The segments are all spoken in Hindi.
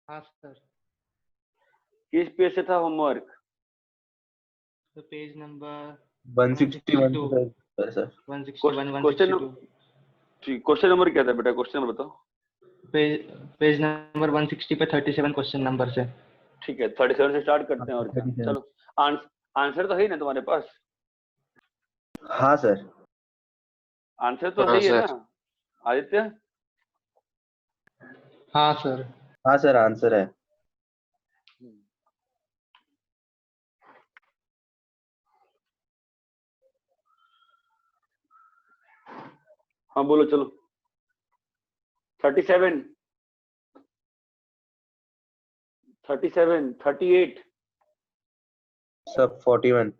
हाँ सर। किस पेज से था होमवर्क? तो page number 161 162, sir. 161, question 162। Question number क्या था बेटा? क्वेश्चन नंबर बताओ। पेज नंबर 160 पे 37 क्वेश्चन नंबर से। ठीक है, 37 से स्टार्ट करते हैं और क्या। 37। चलो, आंसर तो है ही ना तुम्हारे पास? हाँ सर। आंसर तो है हाँ ही है सर। ना आदित्य? हाँ सर। हाँ सर, आंसर है। हाँ बोलो चलो। 37, 37, 38, सब 41।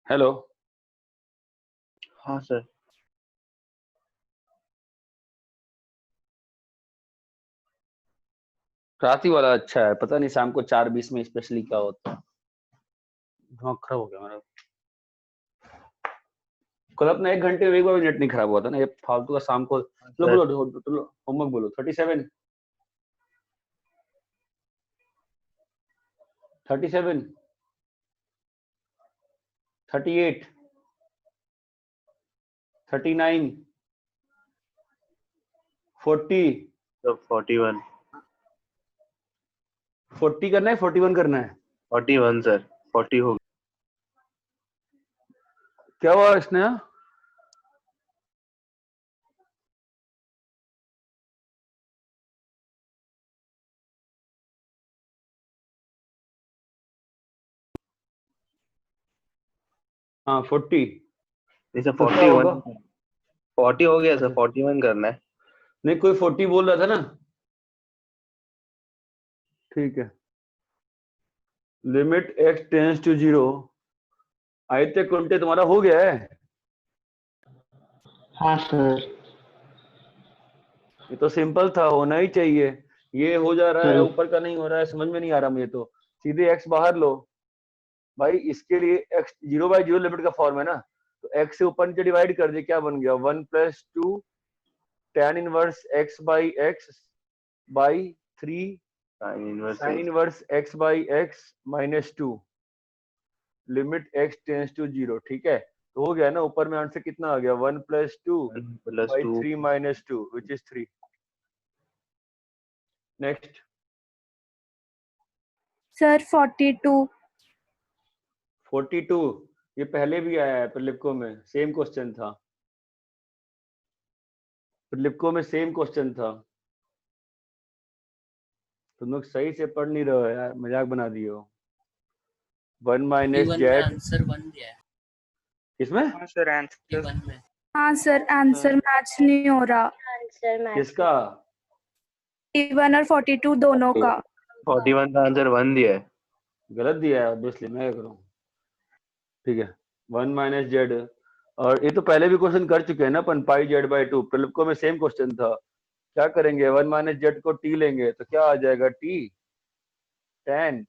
हेलो। हाँ सर। राती वाला अच्छा है, पता नहीं शाम को 4:20 में स्पेशली क्या होता है। दिमाग खराब हो गया मेरा। कल अपना 1 घंटे में एक बार भी नेट नहीं खराब हुआ था ना, ये फालतू का शाम को। चलो सर। बोलो होमवर्क बोलो। 37, 37, 38, 39, 40। सब 41। 40 करना है, 41 करना है? 41 सर। 40 हो क्या हुआ इसने? हाँ 40। नहीं सर, तो क्या होगा? 41। 40 हो गया सर, अच्छा 41 करना है। नहीं, कोई 40 बोल रहा था ना। ठीक है। Limit x tends to 0। Aditya Kunte तुम्हारा हो गया है? हाँ सर। ये तो सिंपल था, होना ही चाहिए। ये हो जा रहा है, सर ऊपर का नहीं हो रहा है, समझ में नहीं आ रहा मुझे तो। सीधे x बाहर लो भाई। इसके लिए x 0/0 लिमिट का फॉर्म है ना, तो x से ऊपर नीचे डिवाइड कर दे, क्या बन गया? 1+2 tan inverse x/x/3 sine inverse sine inverse x by x minus 2 limit x tends to 0, ठीक है। तो हो गया ना, ऊपर में आंसर कितना आ गया 1 + 2 plus by 2 3 minus 2 which is 3. Next. Sir, 42. 42 ये पहले भी आया है प्रलिप्को में, सेम क्वेश्चन था, प्रलिप्को में सेम क्वेश्चन था। तुम लोग सही से पढ़ नहीं रहे हो यार, मजाक बना दिए हो। 1 माइनस जेड आंसर 1 दिया है। किसमें? हाँ सर आंसर 1 में हाँ सर, आंसर मैच नहीं हो रहा। आंसर मैच किसका? 41 और 42 दोनों का। 41 का आंसर 1 दिया है। गलत दिया है ऑब्वियसली, मैं क्या करूं। ठीक है 1 माइनस जेड, और ये तो पहले भी क्वेश्चन कर चुके हैं ना अपन, पाई जेड बाई 2, प्रलिप्को में सेम क्वेश्चन था। क्या करेंगे, 1 माइनस जेड को टी लेंगे तो क्या आ जाएगा, t tan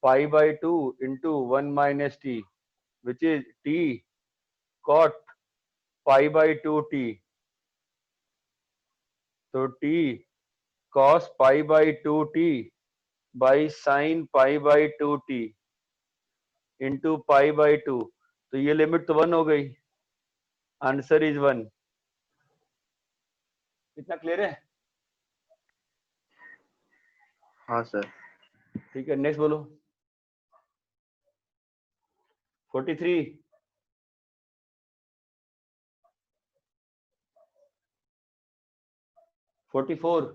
pi by 2 into 1 minus t which is t cot pi by 2 t, तो t cos pi by 2 t by sine pi by 2 t into pi by 2, तो ये लिमिट तो 1 हो गई, आंसर इज 1। इतना क्लियर है? हाँ सर। ठीक है नेक्स्ट बोलो। 43 44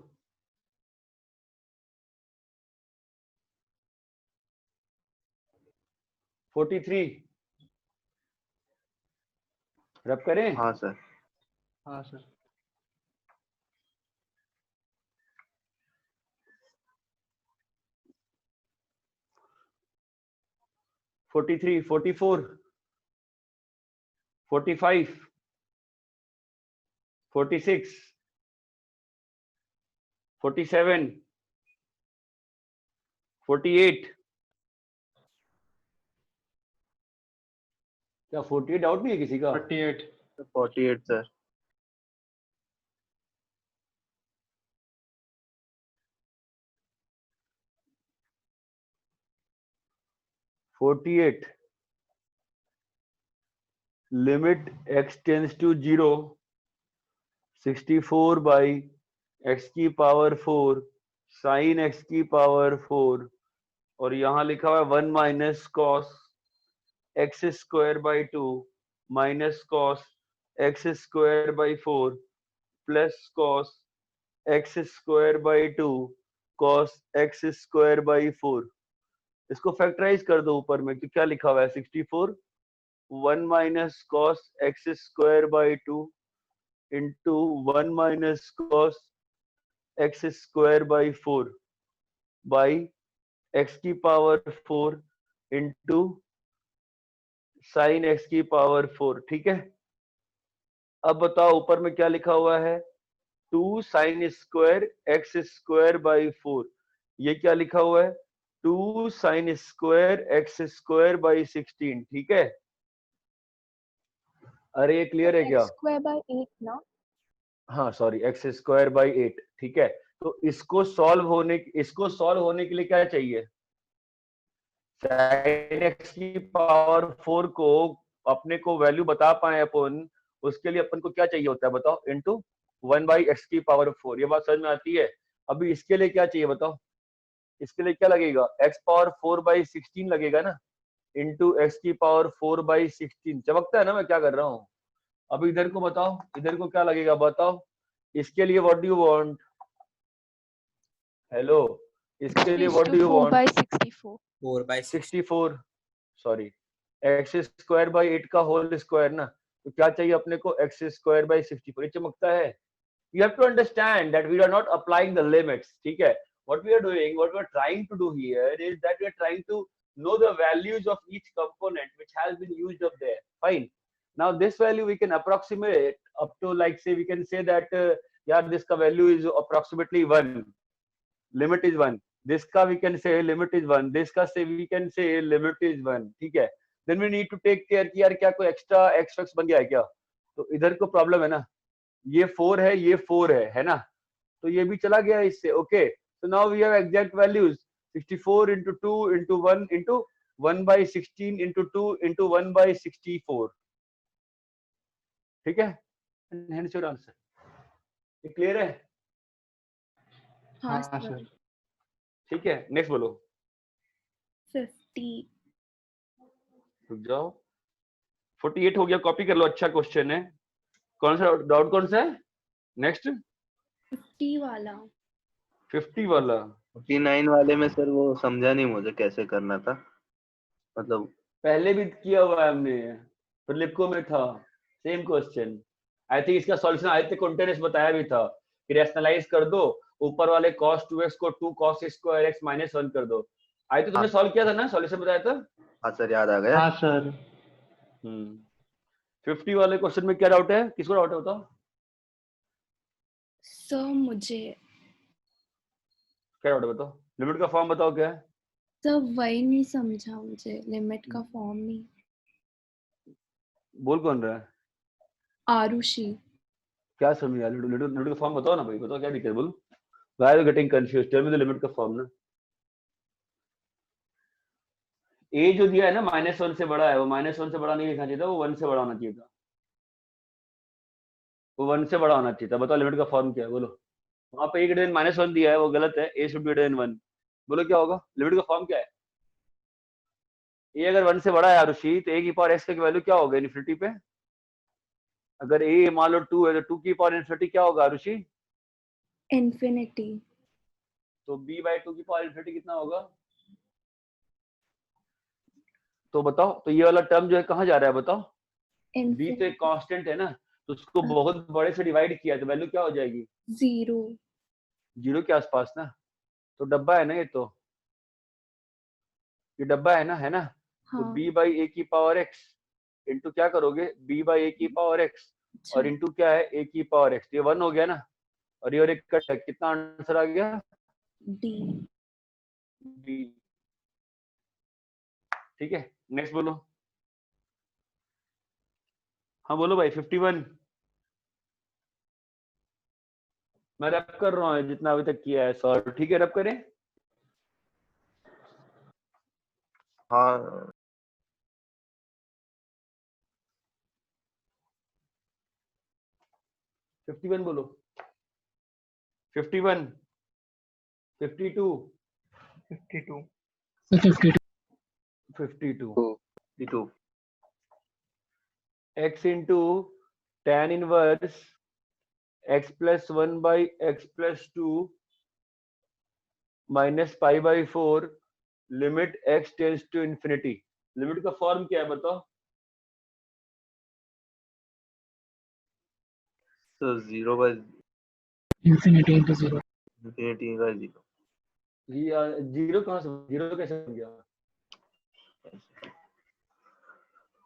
43 रब करें? हाँ सर। हाँ सर। 43 44 45 46 47 48, क्या 48 डाउट नहीं है किसी का? 48 48 sir. 48 limit x tends to 0 64 by x की पावर 4 साइन x की पावर 4, और यहाँ लिखा हुआ है 1 minus cos x square by 2 minus cos x square by 4 plus cos x square by 2 cos x square by 4। इसको फैक्टराइज कर दो ऊपर में, तो क्या लिखा हुआ है 64 1 minus cos x square by 2 into 1 minus cos x square by 4 by x की पावर 4 इंटू साइन एक्स की पावर 4, ठीक है। अब बताओ ऊपर में क्या लिखा हुआ है, 2 sine square x square by 4, ये क्या लिखा हुआ है 2 sine square x square by 16, ठीक है। अरे ये क्लियर है क्या? स्क्वायर बाय 8 ना? हाँ सॉरी, एक्स स्क्वायर बाई 8, ठीक है। तो इसको सॉल्व होने के लिए क्या चाहिए, साइन एक्स की पावर 4 को अपने को वैल्यू बता पाए अपन, उसके लिए अपन को क्या चाहिए होता है बताओ, इनटू 1 बाई एक्स की पावर 4। ये बात समझ में आती है? अभी इसके लिए क्या चाहिए बताओ, इसके लिए क्या लगेगा, एक्स पावर 4 बाई 16 लगेगा ना, इंटू एक्स की पावर 4 बाई 16। चमकता है ना मैं क्या कर रहा हूँ? अब इधर को बताओ, इधर को क्या लगेगा बताओ, इसके लिए what do you want, hello, इसके लिए what do you want, 4 by 64 sorry, x square by 8 का होल स्क्वायर ना, तो क्या चाहिए अपने को, एक्स स्क्वायर बाई 64। ये चमकता है? You have to understand that we are not applying the limits, ठीक है। What we are doing, what we are trying to do here is that we are trying to know the values of each component which has been used up there. Fine. Now this value we can approximate up to, like say we can say that yeah, this ka value is approximately 1, limit is 1, this ka we can say limit is 1, this ka say we can say limit is 1, ठीक है। Then we need to take care कि यार क्या कोई extra x फैक्स बन गया है क्या, तो इधर को प्रॉब्लम है ना, ये 4 है, ये 4 है ना, तो ये भी चला गया इससे, okay. So now we have exact values. 64 into 2 into 1 into 1 by 16 into 2 into 1 by 64. ठीक है? Hence your answer. ये clear है? हाँ हाँ सर सर। ठीक है, next बोलो। 50 रुक जाओ। 48 हो गया, कॉपी कर लो, अच्छा क्वेश्चन है। कौन सा डाउट कौन सा है? नेक्स्ट 50 वाला 50 वाला। 49 वाले में सर वो समझा नहीं मुझे कैसे करना था, मतलब पहले भी किया हुआ है हमने, प्रिलिको में था सेम क्वेश्चन। आई थिंक इसका सॉल्यूशन आदित्य कॉन्टेनेस बताया भी था कि रैशनलाइज कर दो, ऊपर वाले cos 2x को 2 cos स्क्वायर x माइनस 1 कर दो। आदित्य तुमने सॉल्व किया था ना, सॉल्यूशन बताया था? हाँ सर याद आ गया। हाँ सर। 50 वाले क्वेश्चन में क्या डाउट है? किसको डाउट है बताओ? सर मुझे क्या डाउट है बताओ? लिमिट का फॉर्म बताओ क्या है? सर वही नहीं समझा मुझे, लिमिट का फॉर्म नहीं। बोल कौन रहा है? आरुषि क्या समझ यार? लिमिट का फॉर्म बताओ ना भाई, बताओ क्या दिक्कत है, बोलो। Why are you getting confused? Tell me the limit का फॉर्म ना। ए जो दिया है ना -1 से बड़ा है, वो -1 से बड़ा नहीं लिखना चाहिए था, वो 1 से बड़ा होना चाहिए था। वो 1 से बड़ा होना चाहिए था। बताओ लिमिट का फॉर्म क्या है, बोलो। वहां पे a greater than -1 दिया है, वो गलत है। a should be greater than 1। बोलो क्या होगा? लिमिट का फॉर्म क्या है? a अगर 1 से बड़ा है आरुषि, तो a की पावर x का वैल्यू क्या होगा इन्फिनिटी पे? अगर a मान लो 2 है, तो 2 की पावर इन्फिनिटी क्या होगा आरुषि? इन्फिनिटी तो b/2 की पावर इन्फिनिटी कितना होगा? तो बताओ, तो ये वाला टर्म जो है कहाँ जा रहा है बताओ? b तो एक कांस्टेंट है ना, तो उसको बहुत बड़े से डिवाइड किया तो वैल्यू क्या हो जाएगी? 0 के आसपास ना। तो डब्बा है ना ये, तो ये डब्बा है ना, है ना? तो हाँ b/a की पावर x इंटू क्या करोगे? b/a की पावर x और इंटू क्या है? a की पावर x। ये 1 हो गया ना, और ये और एक कट है, कितना आंसर आ गया? D b। ठीक है, नेक्स्ट बोलो। हाँ बोलो भाई। 51 मैं रैप कर रहा हूँ जितना अभी तक किया है सॉल्व। ठीक है, रैप करें। हाँ 51 बोलो। 51 52 52 52 52 x into tan inverse x plus 1 by x plus 2 minus pi by 4 limit x tends to infinity। Limit का फॉर्म क्या है बताओ? तो 0 by infinity into 0 infinity by 0। Zero कहाँ से, जीरो कैसे बन गया?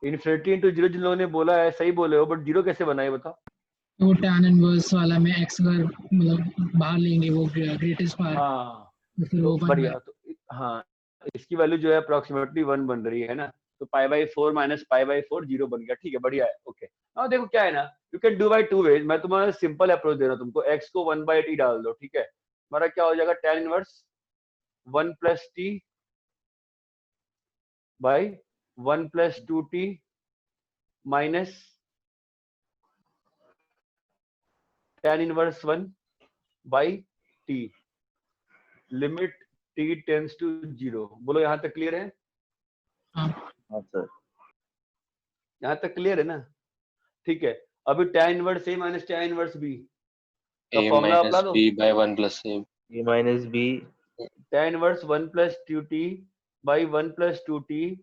इन्फिनिटी इंटू जीरो जिन लोगों ने बोला है सही बोले हो, बट जीरो कैसे बना है बताओ? तो tan इनवर्स वाला में x अगर मतलब बाहर लेंगे वो ग्रेटेस्ट पार्ट, हाँ तो फिर तो वो 1 बढ़िया। तो हाँ, इसकी वैल्यू जो है अप्रोक्सीमेटली 1 बन रही है ना, तो π/4 माइनस π/4 जीरो बन गया। ठीक है, बढ़िया है। ओके, अब देखो क्या है ना, you can do by 2 ways. मैं तुम्हारा सिंपल अप्रोच दे रहा हूँ तुमको। x को 1/t डाल दो, ठीक है? हमारा क्या हो जाएगा? tan inverse 1 plus t by 1 plus 2t minus tan inverse 1 by t limit t tends to 0। बोलो यहाँ तक क्लियर है? हाँ सर यहाँ तक क्लियर है ना? ठीक है, अभी tan inverse a minus tan inverse b का a फॉर्मूला अप्लाई minus दो। b by 1 plus a। a minus b tan inverse 1 plus 2t by 1 plus 2t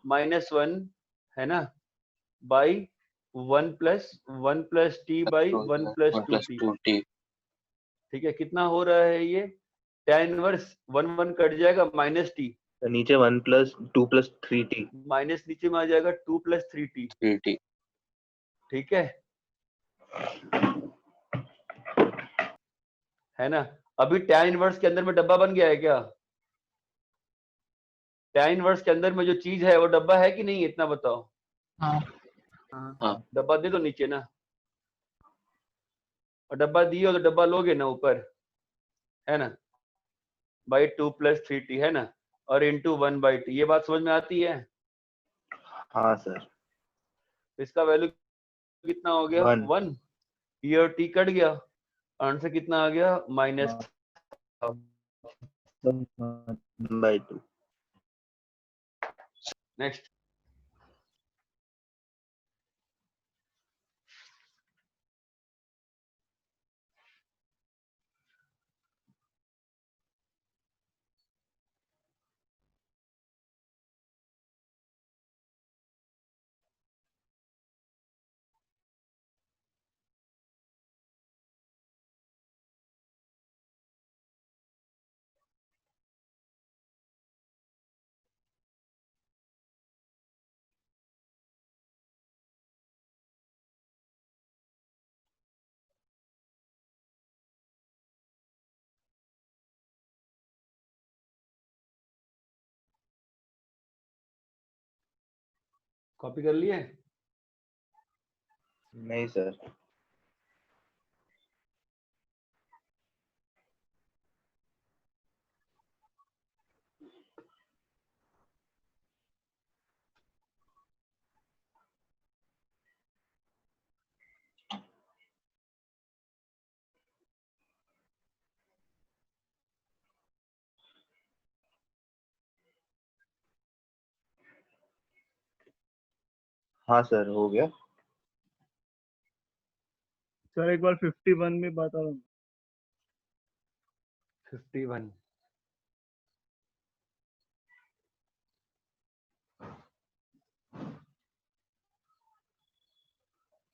minus 1 है ना, by 1 plus t by 1 plus 1 plus 2t। 2t। ठीक है, कितना हो रहा है ये? tan इनवर्स 1 कट जाएगा, माइनस t, तो नीचे 1 प्लस 2 प्लस 3t। माइनस नीचे में आ जाएगा 2 प्लस 3t। 3t। ठीक है ना? अभी tan इनवर्स के अंदर में डब्बा बन गया है क्या? tan इनवर्स के अंदर में जो चीज है वो डब्बा है कि नहीं, इतना बताओ। हाँ डब्बा दे दो नीचे ना, और डब्बा दिए हो तो डब्बा लोगे ना ऊपर, है ना? बाई 2 प्लस 3t है ना, और इंटू 1/t। ये बात समझ में आती है? हाँ सर। इसका वैल्यू कितना हो गया? 1 1। ये और t कट गया, आंसर कितना आ गया? -. बाई 2। नेक्स्ट। कॉपी कर लिए? नहीं सर। हाँ सर हो गया। सर एक बार 51 में बता दो। 51।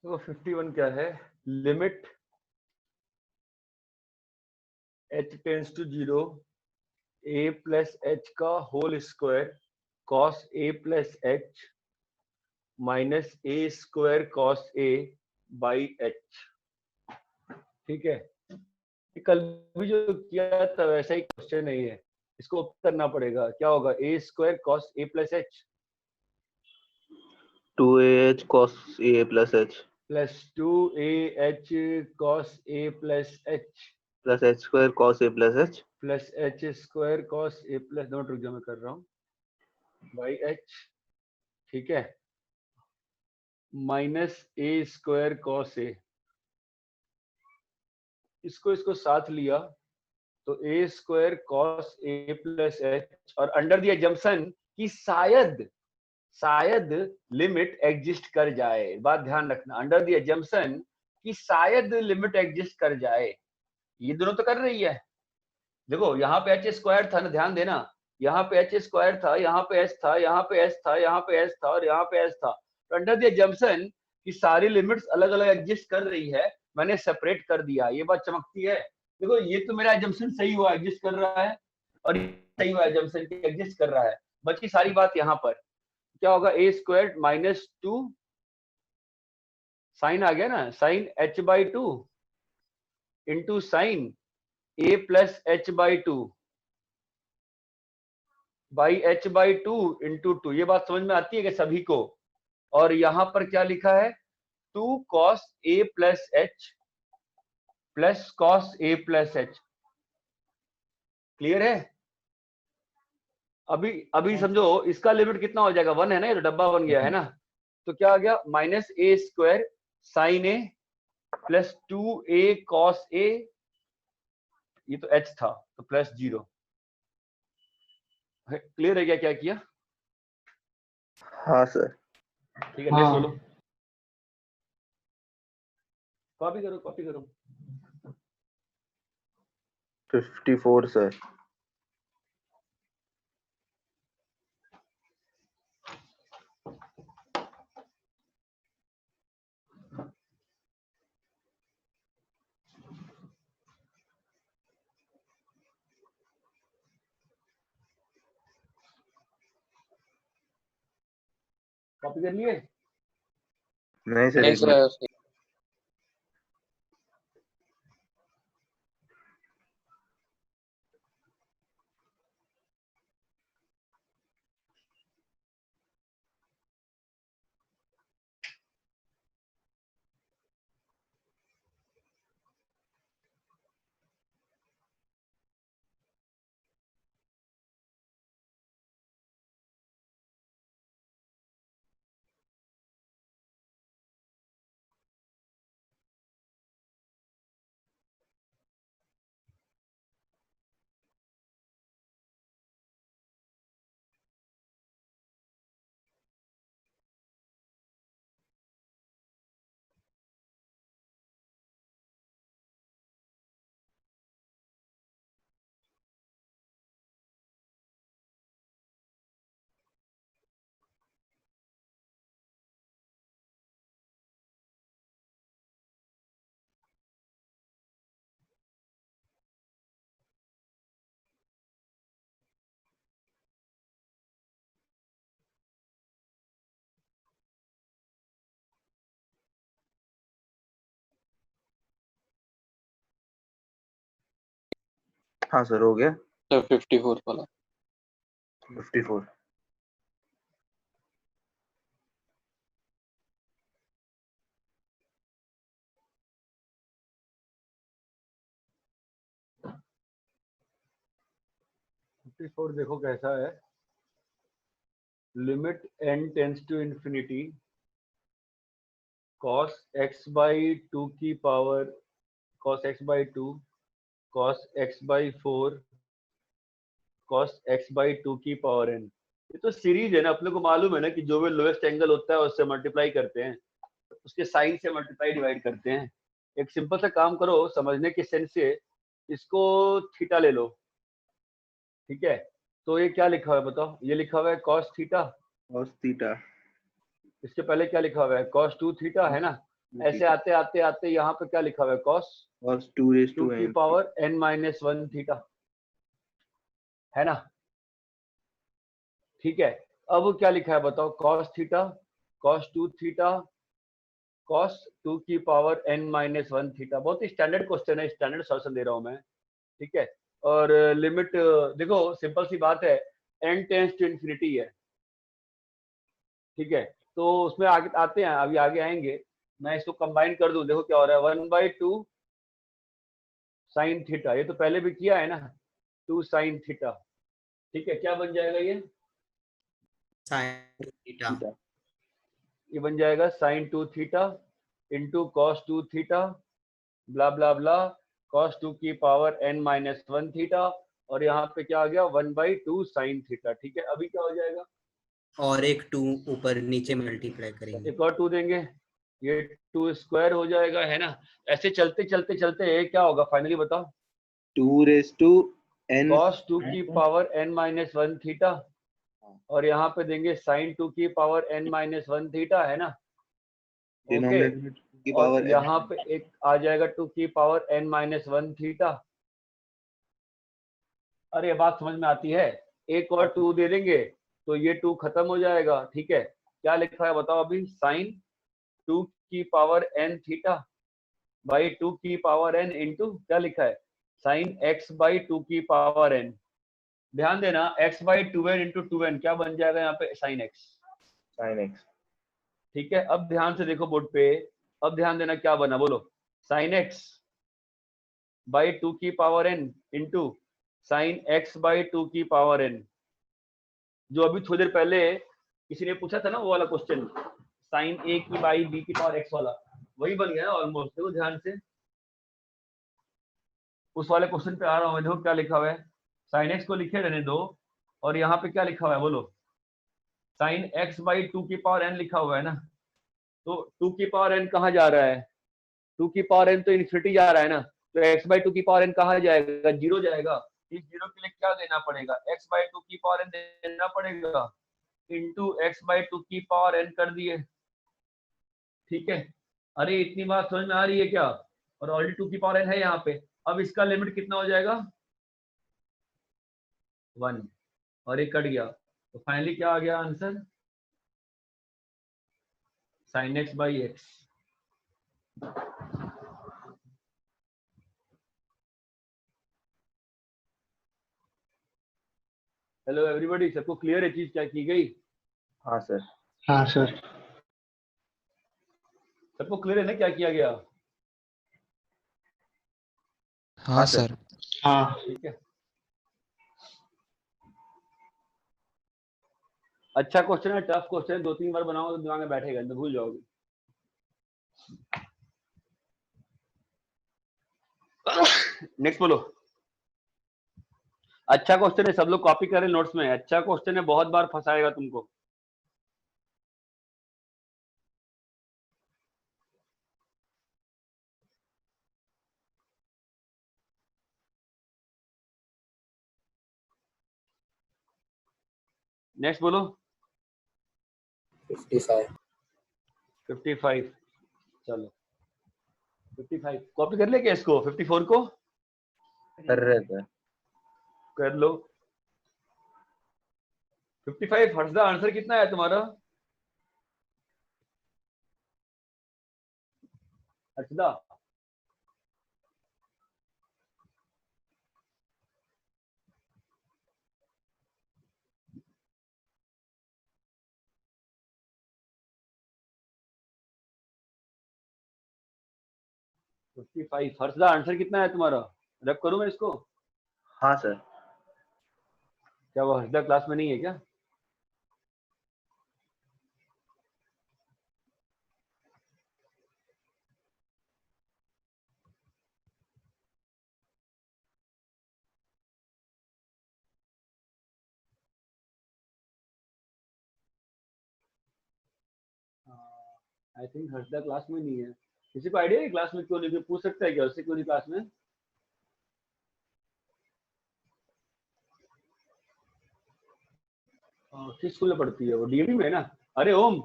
तो 51 क्या है? Limit h tends to 0 a plus h का whole square cos a plus h minus a square cos a by h। ठीक है, ये कल भी जो किया था वैसा ही क्वेश्चन नहीं है, इसको करना पड़ेगा। क्या होगा? a square cos a plus h 2ah cos a plus h plus 2ah cos a plus h plus h square cos a plus h plus h square cos a plus, note रुक जाओ मैं कर रहा हूँ, बाई h। ठीक है, minus a square cos a, इसको साथ लिया तो a square cos a plus h, और अंडर द एजम्पशन कि शायद लिमिट एग्जिस्ट कर जाए। बात ध्यान रखना, अंडर द एजम्पशन कि शायद लिमिट एग्जिस्ट कर जाए। ये दोनों तो कर रही है। देखो यहाँ पे h स्क्वायर था ना, ध्यान देना, यहाँ पे h स्क्वायर था, यहाँ पे s था, यहाँ पे s था, यहाँ पे s था और यहाँ पे s था। तो अंडर द एजम्पशन कि सारी लिमिट्स अलग अलग एग्जिस्ट कर रही है, मैंने सेपरेट कर दिया। ये बात चमकती है। देखो ये तो मेरा एजम्पशन सही हुआ, एग्जिस्ट कर रहा है, और ये सही हुआ एजम्पशन कि एग्जिस्ट कर रहा है। बची सारी बात यहाँ पर क्या होगा? a स्क्वायर माइनस 2 साइन आ गया ना, sine h/2 into sine a plus h/2 by h/2 into 2। ये बात समझ में आती है कि सभी को? और यहां पर क्या लिखा है? 2 cos a plus h plus cos a plus h। Clear है? अभी समझो इसका लिमिट कितना हो जाएगा? 1 है ना, ये तो डब्बा बन गया है ना। तो क्या आ गया? Minus a square sine a plus 2a cos a, ये तो h था तो प्लस 0। क्लियर है क्या क्या किया? हाँ सर। ठीक है, नेक्स्ट बोलो। कॉपी करो कॉपी करो। 54 सर। कॉपी कर लिए? नहीं सर नहीं एक मिनट। सर। हाँ सर हो गया। तो 54 वाला 54। देखो कैसा है। Limit n tends to infinity cos x by 2 की power cos x by 2 cos x by 4 cos x by 2 की पावर n। ये तो सीरीज है ना, अपने को मालूम है ना कि जो भी लोएस्ट एंगल होता है उससे मल्टीप्लाई करते हैं, उसके साइन से मल्टीप्लाई डिवाइड करते हैं। एक सिंपल सा काम करो समझने के सेंस से, इसको थीटा ले लो, ठीक है। तो ये क्या लिखा हुआ है बताओ, ये लिखा हुआ है cos थीटा, cos थीटा इसके पहले क्या लिखा हुआ है cos 2 थीटा, है ना। ऐसे आते आते आते यहाँ पे क्या लिखा हुआ है cos cos 2 raised 2 to की n। Power n minus 1 theta, है ना। ठीक है, अब क्या लिखा है बताओ cos theta cos 2 theta cos 2 की पावर n माइनस 1 थीटा। बहुत ही स्टैंडर्ड क्वेश्चन है, स्टैंडर्ड सॉल्यूशन दे रहा हूं मैं, ठीक है। और लिमिट देखो सिंपल सी बात है, n टेंस टू इंफिनिटी है, ठीक है। तो उसमें आगे आते हैं, अभी आगे आएंगे। मैं इसको कंबाइन कर दूं, देखो क्या हो रहा है 1/2 साइन थीटा, ये तो पहले भी किया है ना, 2 साइन थीटा, ठीक है। क्या बन जाएगा sin थीटा ये बन जाएगा sine 2 theta into cos 2 theta blah blah blah cos 2 की पावर n माइनस 1 थीटा, और यहाँ पे क्या आ गया 1/2 साइन थीटा, ठीक है। अभी क्या हो जाएगा, और एक 2 ऊपर नीचे मल्टीप्लाई करेंगे। एक और 2 देंगे, ये 2 स्क्वायर हो जाएगा, है ना। ऐसे चलते चलते चलते क्या होगा फाइनली बताओ, 2 raised to n cos 2 की पावर n माइनस 1 थीटा, और यहाँ पे देंगे साइन 2 की पावर n माइनस 1 थीटा, है ना। ओके, डिनोमिनेटर की और पावर यहाँ पे एक आ जाएगा 2 की पावर n माइनस 1 थीटा। अरे ये बात समझ में आती है, एक और 2 दे देंगे तो ये 2 खत्म हो जाएगा, ठीक है। क्या लिखा है बताओ अभी, साइन 2 की पावर n थीटा बाई 2 की पावर n इंटू क्या लिखा है साइन x बाई 2 की पावर n। ध्यान देना x by 2n into 2n क्या बन जाएगा यहाँ पे साइन x, sin x। ठीक है। अब ध्यान से देखो बोर्ड पे, अब ध्यान देना क्या बना बोलो, साइन x बाई 2 की power n into sine x by 2 की पावर n। जो अभी थोड़ी देर पहले किसी ने पूछा था ना, वो वाला क्वेश्चन साइन a की बाई b की पावर x वाला, वही बन गया ना ऑलमोस्ट। देखो ध्यान से उस वाले क्वेश्चन पे आ रहा हूँ मैं, देखो क्या लिखा हुआ है, साइन x को लिखे रहने दो, और यहाँ पे क्या लिखा हुआ है बोलो, साइन x बाई 2 की पावर n लिखा हुआ है ना। तो 2 की पावर n कहाँ जा रहा है, 2 की पावर n तो इन्फिनिटी जा रहा है ना, तो x बाई 2 की पावर n कहाँ जाएगा, 0 जाएगा। इस 0 के लिए क्या देना पड़ेगा, x बाई 2 की पावर n देना पड़ेगा इंटू x बाई 2 की पावर n कर दिए, ठीक है। अरे इतनी बात समझ में आ रही है क्या, और ऑलरेडी 2 की पावर n है यहाँ पे। अब इसका लिमिट कितना हो जाएगा 1, और ये कट गया, तो फाइनली क्या आ गया answer, sine x by x। Hello everybody, सबको क्लियर है चीज क्या की गई, हाँ सर। हाँ सर। सबको क्लियर है ना क्या किया गया, हाँ सर। हाँ ठीक है। अच्छा क्वेश्चन है, टफ क्वेश्चन है, 2-3 बार बनाओ तो दिमाग में बैठेगा, तो भूल जाओगे। नेक्स्ट बोलो। अच्छा क्वेश्चन है, सब लोग कॉपी करें नोट्स में, अच्छा क्वेश्चन है, बहुत बार फंसाएगा तुमको। नेक्स्ट बोलो। 55 चलो 55 कॉपी कर ले क्या इसको, 54 को कर रहे थे। कर लो। 55 हर्षदा आंसर कितना है तुम्हारा, हर्षदा 55। हर्षदा आंसर कितना है तुम्हारा? रब करूं मैं इसको? हाँ सर। क्या वो हर्षदा क्लास में नहीं है क्या? आई थिंक हर्षदा क्लास में नहीं है। किसी को आइडिया है क्लास में क्यों नहीं? कोई पूछ सकता है क्या उससे क्यों नहीं क्लास में? किस स्कूल में पढ़ती है वो? डीएवी में है ना? अरे ओम,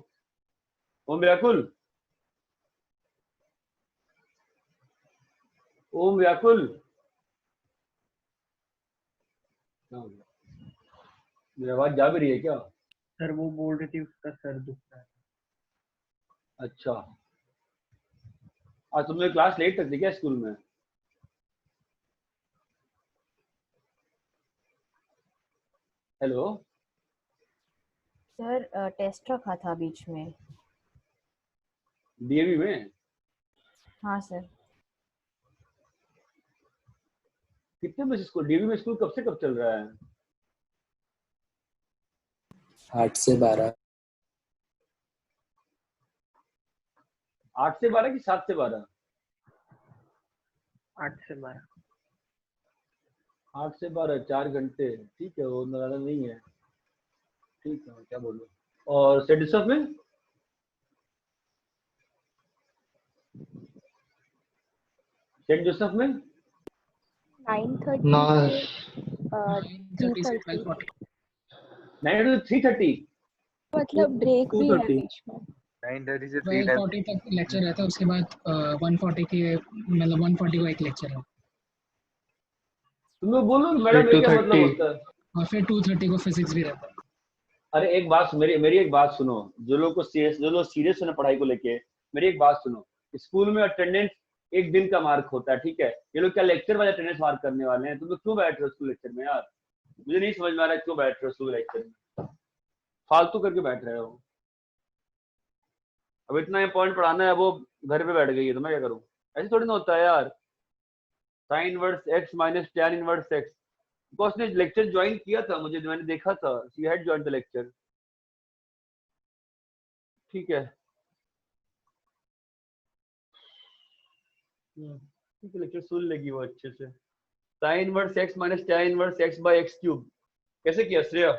ओम व्याकुल, ओम व्याकुल, क्या हो गया? मेरी आवाज जा भी रही है क्या? सर वो बोल रही थी उसका सर दुख रहा है। अच्छा, आज तुमने क्लास लेट तक थी क्या स्कूल में? हेलो, सर टेस्ट रखा था बीच में। डीएवी में? हाँ सर। कितने बजे स्कूल? डीएवी में स्कूल कब से कब चल रहा है? 8 से 12। 8 से 12 कि 7 से 12? 8 से 12। 8 से 12 4 घंटे, ठीक है, वो ज्यादा नहीं है, ठीक है, क्या बोलो। और सेंट जोसेफ में? सेंट जोसेफ में 9:30 No, से 30 से 3:30। 12:40। 9 to 3:30? मतलब ब्रेक भी है 2:30? बीच में। 9:30 से 12:40 तक लेक्चर रहता है, उसके बाद 1:40 के मतलब 1:40 को एक लेक्चर है, तुम लोग बोलो मैडम, ये क्या मतलब 2:30। होता है? और फिर 2:30 को फिजिक्स भी रहता है। अरे एक बात, मेरी एक बात सुनो, जो लोग सीरियस है ना पढ़ाई को लेके, मेरी एक बात सुनो। स्कूल में अटेंडेंस एक दिन का मार्क होता है, ठीक है? ये लोग क्या लेक्चर वाले अटेंडेंस मार्क करने वाले हैं? तुम लोग क्यों बैठ रहे हो स्कूल लेक्चर में यार? मुझे नहीं समझ में आ रहा है क्यों बैठ रहे हो स्कूल लेक्चर में, फालतू करके बैठ रहे हो। अब इतना इंपॉर्टेंट पढ़ाना है, वो घर पे बैठ गई है, तो मैं क्या करूँ? ऐसे थोड़ी ना होता है यार। Sign inverse x minus tan inverse x, because उसने लेक्चर ज्वाइन किया था, मुझे मैंने देखा था, she had join the lecture, ठीक है? ठीक है, लेक्चर सुन लेगी वो अच्छे से। Sine inverse x minus tan inverse x by x cube कैसे किया श्रेया?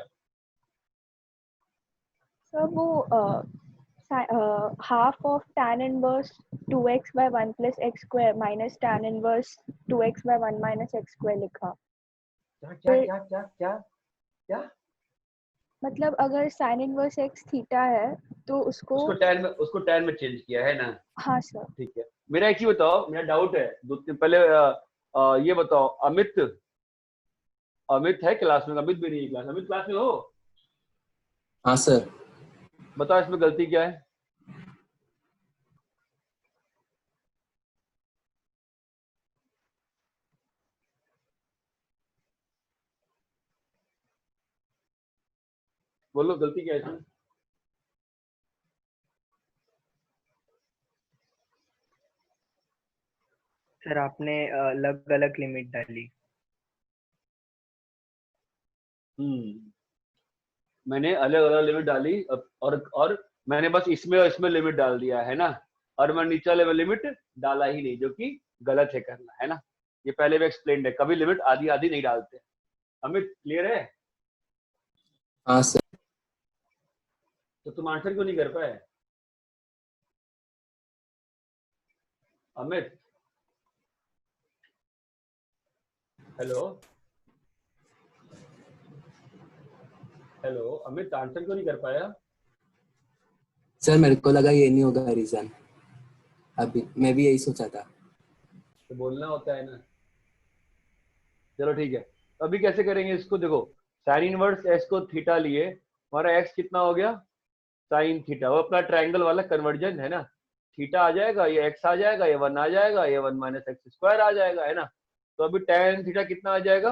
सर वो half of tan inverse 2x by 1 plus x square minus tan inverse 2x by 1 minus x square लिखा। क्या क्या क्या क्या क्या क्या? मतलब अगर sin inverse x थीटा है तो उसको उसको टैन में चेंज किया है ना? हाँ सर। ठीक है, मेरा एक ही बताओ, मेरा डाउट है दो तीन पहले, ये बताओ, अमित, अमित है क्लास में? अमित भी नहीं है क्लास, अमित क्लास में हो? हाँ सर। बताओ इसमें गलती क्या है? बोलो गलती क्या है इसमें? सर आपने अलग अलग लिमिट डाली। मैंने अलग अलग लिमिट डाली, और मैंने बस इसमें और इसमें लिमिट डाल दिया है ना, और मैं नीचे वाले लिमिट डाला ही नहीं, जो कि गलत है करना, है ना? ये पहले भी एक्सप्लेन है, कभी लिमिट आधी आधी नहीं डालते। अमित क्लियर है? हाँ सर। तो तुम आंसर क्यों नहीं कर पाए Amit? Hello hello Amit, answer क्यों नहीं कर पाया? सर मेरे को लगा ये नहीं होगा रीजन, अभी मैं भी यही सोचा था। तो बोलना होता है ना। चलो ठीक है, तो अभी कैसे करेंगे इसको? देखो, साइन इनवर्स एस को थीटा लिए, हमारा एक्स कितना हो गया? साइन थीटा, वो अपना ट्रायंगल वाला कन्वर्जन है ना, थीटा आ जाएगा, ये एक्स आ जाएगा, ये 1 आ जाएगा, ये 1 माइनस एक्स स्क्वायर आ जाएगा, है ना? तो अभी tan थीटा कितना आ जाएगा?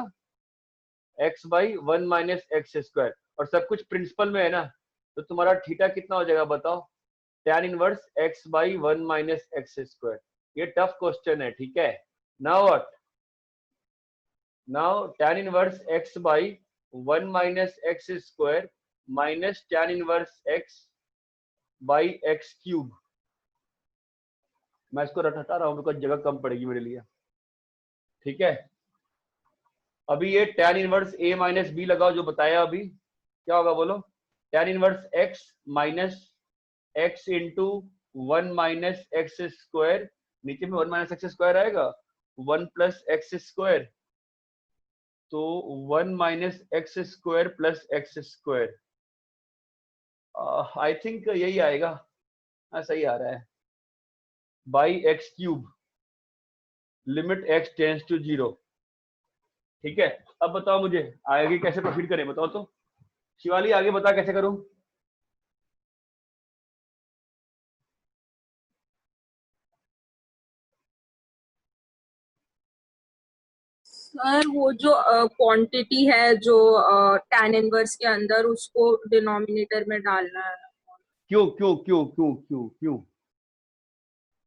x by 1 minus x square, और सब कुछ प्रिंसिपल में है ना, तो तुम्हारा थीटा कितना हो जाएगा बताओ? tan inverse x by 1 minus x square, ये टफ क्वेश्चन है, ठीक है। Now what, now tan inverse x by 1 minus x square minus tan inverse x by x cube. मैं इसको हटा रहा हूं बिकॉज जगह कम पड़ेगी मेरे लिए, ठीक है। अभी ये tan inverse a minus b लगाओ जो बताया अभी, क्या होगा बोलो। tan inverse x minus x into 1 minus x square, नीचे में 1 माइनस एक्स स्क्वायर आएगा, 1 प्लस एक्स स्क्वायर, तो 1 minus x square plus x square, I think यही आएगा। हाँ सही आ रहा है, by x cube, limit x tends to 0, ठीक है। अब बताओ मुझे आगे कैसे प्रोसीड करें, बताओ तो शिवाली, आगे बता कैसे करूं। सर वो जो क्वांटिटी है जो tan इनवर्स के अंदर, उसको डिनोमिनेटर में डालना है। क्यों क्यों क्यों क्यों क्यों क्यों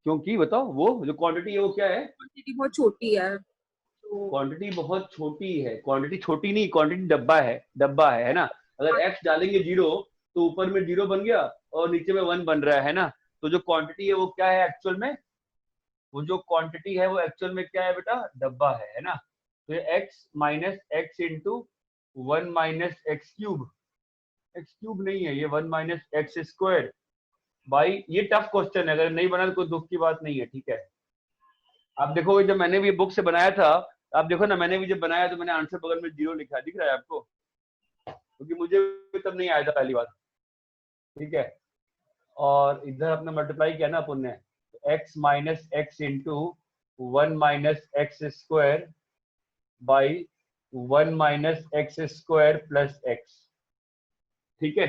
क्योंकि बताओ, वो जो क्वांटिटी है वो क्या है। क्वांटिटी बहुत छोटी है तो क्वांटिटी बहुत छोटी है, क्वांटिटी छोटी नहीं, क्वांटिटी डब्बा है ना। अगर x डालेंगे 0 तो ऊपर में 0 बन गया और नीचे में 1 बन रहा है ना। तो जो क्वांटिटी है वो क्या है एक्चुअल में, वो जो क्वांटिटी है वो एक्चुअल में क्या है बेटा, डब्बा है ना। तो ये x minus x into 1 minus x cube, x cube नहीं है ये 1 माइनस एक्स स्क्वायर भाई। ये टफ क्वेश्चन है, अगर नहीं बना तो कोई दुख की बात नहीं है, ठीक है। आप देखो जब मैंने भी बुक से बनाया था, आप देखो ना, मैंने भी जब बनाया तो मैंने आंसर बगल में 0 लिखा, दिख रहा है आपको, क्योंकि मुझे भी तब नहीं आया था पहली बार, ठीक है। और इधर अपने मल्टीप्लाई किया ना अपन ने, x minus x into 1 minus x square by 1 minus x square plus x, ठीक है।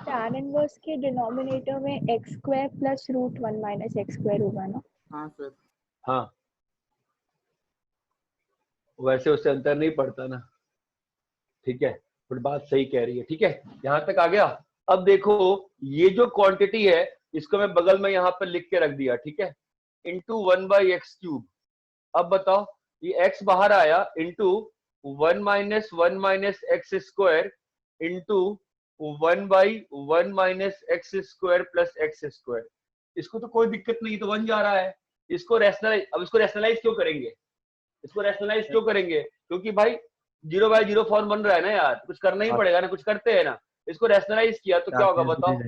tan इनवर्स के डिनोमिनेटर में x स्क्वायर plus root 1 minus x square होगा ना। हाँ सर। हाँ वैसे उससे अंतर नहीं पड़ता ना, ठीक है। बट बात सही कह रही है, ठीक है, यहां तक आ गया। अब देखो ये जो क्वांटिटी है इसको मैं बगल में यहाँ पर लिख के रख दिया, ठीक है, इंटू 1 बाई एक्स क्यूब। अब बताओ ये x बाहर आया, into 1 minus x square into 1 by 1 minus x square plus x square. इसको तो कोई दिक्कत नहीं, तो 1 जा रहा है। इसको रैशनलाइज, अब इसको रैशनलाइज क्यों करेंगे, इसको रैशनलाइज क्यों करेंगे, क्योंकि भाई 0 बाई 0 फॉर्म बन रहा है ना यार, कुछ करना ही पड़ेगा ना, कुछ करते हैं ना। इसको रैशनलाइज किया तो क्या होगा बताओ,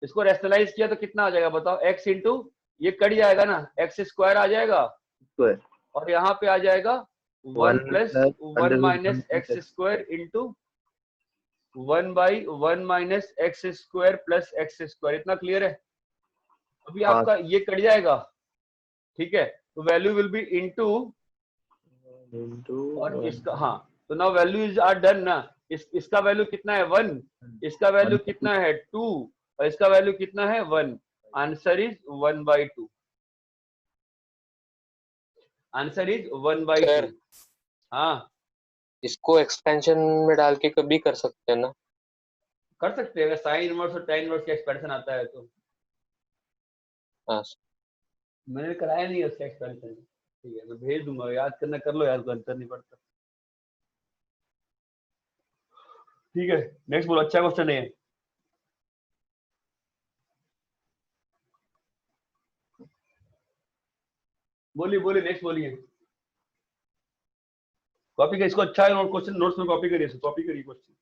इसको रैशनलाइज किया तो कितना आ जाएगा बताओ, x इंटू ये कट जाएगा ना, एक्स स्क्वायर आ जाएगा स्क्वायर और यहाँ पे आ जाएगा 1 plus 1 minus x +1 square into 1 by 1 minus x square plus x square. इतना क्लियर है। अभी हाँ। आपका ये कट जाएगा, ठीक है, तो वैल्यू विल बी इंटू, और इसका, हाँ, तो नाउ वैल्यूज आर डन ना। इसका वैल्यू कितना है 1, इसका वैल्यू कितना है 2 और इसका वैल्यू कितना है 1। Answer is 1/2, answer is 1/2। हाँ इसको एक्सपेंशन में डाल के कभी कर सकते हैं ना। कर सकते हैं, अगर साइन इनवर्स और tan इनवर्स का एक्सपेंशन आता है तो। हाँ मैंने कराया नहीं है उसका एक्सपेंशन, ठीक है, मैं भेज दूंगा, याद करना कर लो यार, कोई अंतर नहीं पड़ता, ठीक है। नेक्स्ट बोलो, अच्छा क्वेश्चन है। बोलिए बोलिए, नेक्स्ट बोलिए। कॉपी कर इसको, अच्छा है क्वेश्चन, नोट्स में कॉपी करिए, कॉपी करिए क्वेश्चन।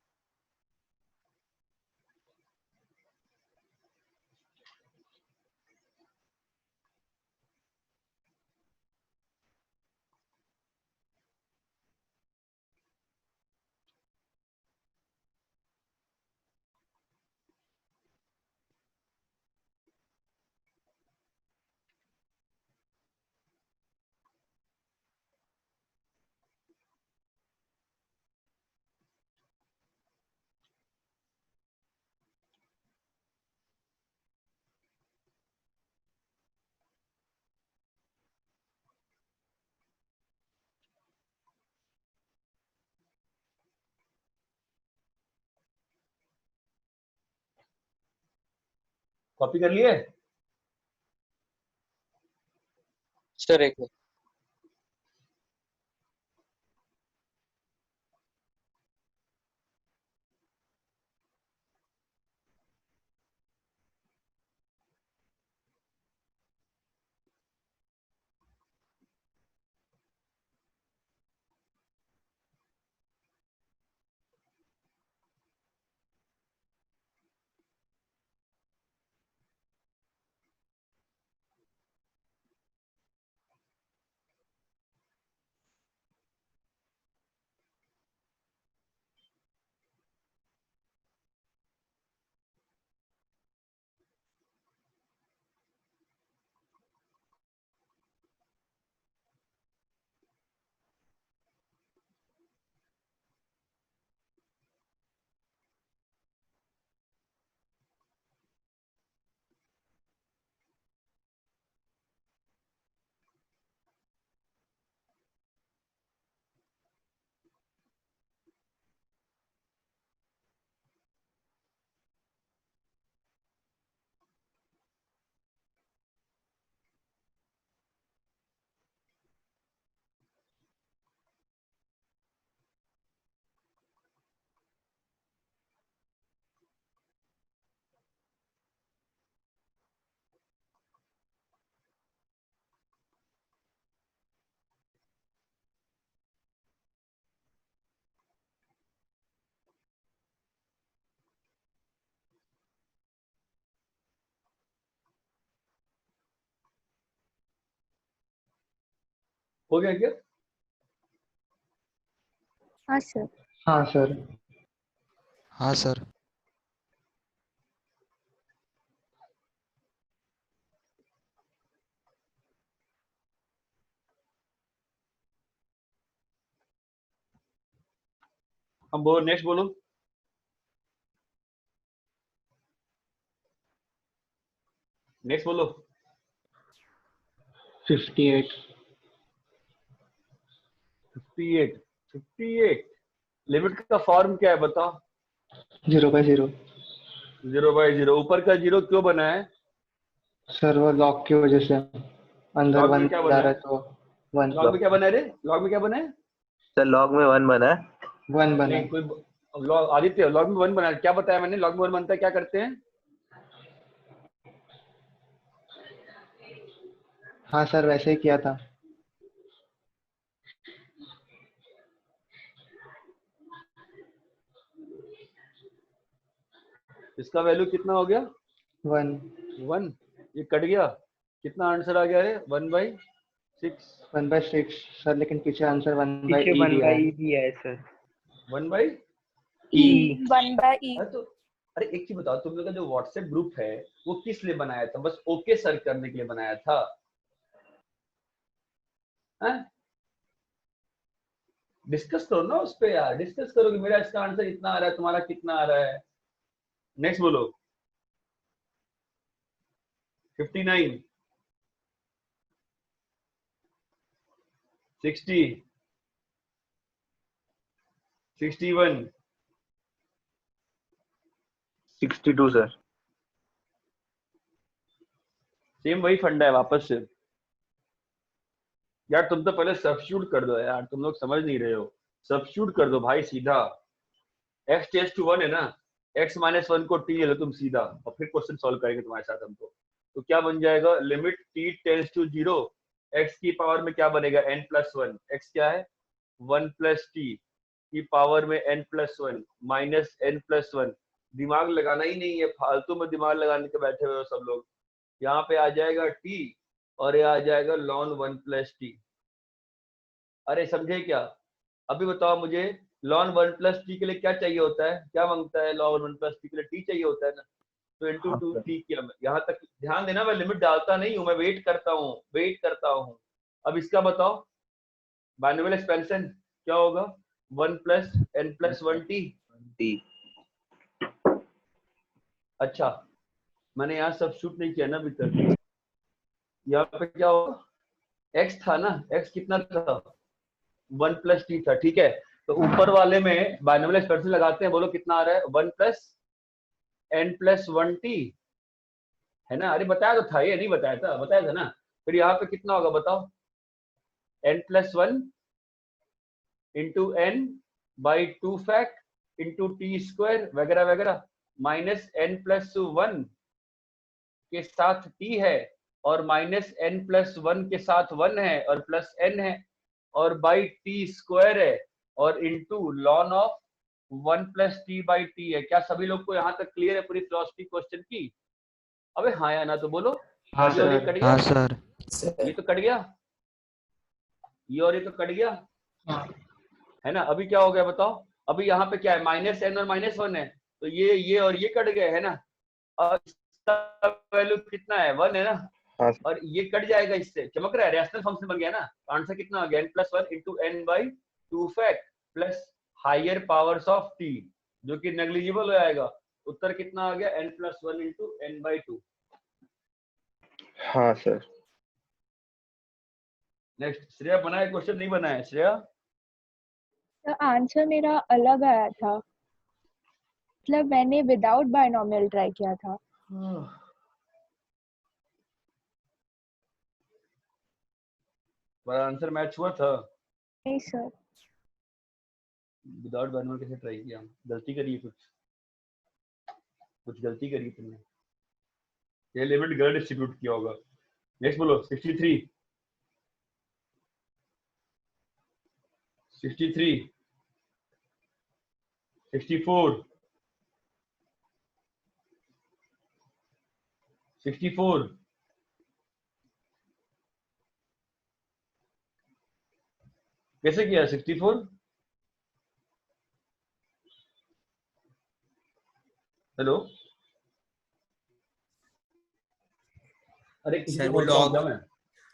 कॉपी कर लिए। सर एक मिनट। हो गया क्या? हाँ सर। हाँ सर। हाँ सर। अब बोलो, नेक्स्ट बोलो। नेक्स्ट बोलो। 58 58 58 लिमिट का फॉर्म क्या है बताओ? 0/0। 0/0। ऊपर का 0 क्यों बना है? सर वो लॉक की वजह से अंदर लॉग 1 में क्या जा बना रहा है? है तो 1 लॉग में क्या बना है रे? लॉग में क्या बना है? सर लॉग में 1 बना है। 1 बना नहीं है। कोई लॉग, आदित्य लॉग में 1 बना है, क्या बताया मैंने? लॉग में 1 बनता है, क्या करते हैं? हाँ सर वैसे ही किया था। इसका वैल्यू कितना हो गया? 1 1। ये कट गया, कितना आंसर आ गया है? 1/6। 1/6 सर, लेकिन पीछे आंसर 1/e पीछे दिया है। 1/e दिया है सर। 1/? E 1/e। अरे तो अरे एक चीज बताओ, तुम लोग का जो व्हाट्सएप ग्रुप है वो किस लिए बनाया था? बस ओके सर करने के लिए बनाया था? डिस्कस करो ना उस पे यार, डिस्कस करो कि मेरा इसका आंसर इतना आ रहा है, तुम्हारा कितना आ रहा है। नेक्स्ट बोलो। 59 60 61 62 सर। सेम वही फंडा है वापस से। यार तुम तो पहले सब्स्टिट्यूट कर दो यार, तुम लोग समझ नहीं रहे हो। सब्स्टिट्यूट कर दो भाई सीधा। x टेंड्स टू 1 है ना, x - 1 को t ले लो तुम सीधा, और फिर क्वेश्चन सॉल्व करेंगे तुम्हारे साथ हम तो क्या बन जाएगा? Limit t tends to 0, x की पावर में क्या बनेगा? n+1। x क्या है? 1 + t की पावर में n+1 माइनस n+1। दिमाग लगाना ही नहीं है, फालतू में दिमाग लगाने के बैठे हुए हो सब लोग। यहाँ पे आ जाएगा t और ये आ जाएगा ln 1 + t। अरे समझे क्या? अभी बताओ मुझे, ln 1 + t के लिए क्या चाहिए होता है? क्या मांगता है? ln 1 + t के लिए t चाहिए होता है ना, तो इंटू हाँ 2 सर। t किया। यहाँ तक ध्यान देना, मैं लिमिट डालता नहीं हूँ, मैं वेट करता हूँ, वेट करता हूँ। अब इसका बताओ, बाइनोमियल एक्सपेंशन क्या होगा? 1 + n+1t। टी। अच्छा, मैंने यहाँ सब्स्टिट्यूट नहीं किया ना अभी तक। यहाँ पे क्या होगा? x था ना, x कितना था? 1 + t था, ठीक है। तो ऊपर वाले में बाइनोमियल एक्सपेंशन लगाते हैं, बोलो कितना आ रहा है? 1 + n+1t है ना। अरे बताया तो था, ये नहीं बताया था? बताया था ना। फिर यहाँ पे कितना होगा बताओ? n+1 into n by 2 fact into T square वगैरह वगैरह, माइनस n+1 के साथ t है और माइनस n+1 के साथ 1 है और प्लस n है और बाई टी स्क्वायर है और इंटू ln ऑफ 1 + t/t है। क्या सभी लोग को यहाँ तक क्लियर है पूरी फिलोसफी क्वेश्चन की? अबे हाँ या ना तो बोलो। हाँ ये और ये सर। कट गया, हाँ सर। ये तो कट गया, ये और ये तो कट गया, हाँ है ना। अभी क्या हो गया बताओ? अभी यहाँ पे क्या है, -n और -1 है, तो ये और ये कट गए, है ना। और इसका वैल्यू कितना है, 1 है ना। हाँ और ये कट जाएगा, इससे चमक रहा है, रैशनल फंक्शन बन गया ना। आंसर कितना आ गया, n+1 into n/2 fact plus higher powers of t, जो कि नेग्लिजिबल हो जाएगा। उत्तर कितना आ गया, n+1 इंटू n/2। हाँ सर। नेक्स्ट श्रेया बनाए क्वेश्चन, नहीं बनाया श्रेया? तो आंसर मेरा अलग आया था, मतलब मैंने विदाउट बायनॉमियल ट्राई किया था। पर आंसर मैच हुआ था? नहीं सर। विदाउट बायनॉमियल कैसे ट्राई किया? गलती करी है, कुछ गलती करी तुमने, ये लिमिट गलत डिस्ट्रीब्यूट किया होगा। नेक्स्ट बोलो, 63 64 64 कैसे किया 64? हेलो, अरे किसी सर को वो बोलता हूँ क्या मैं?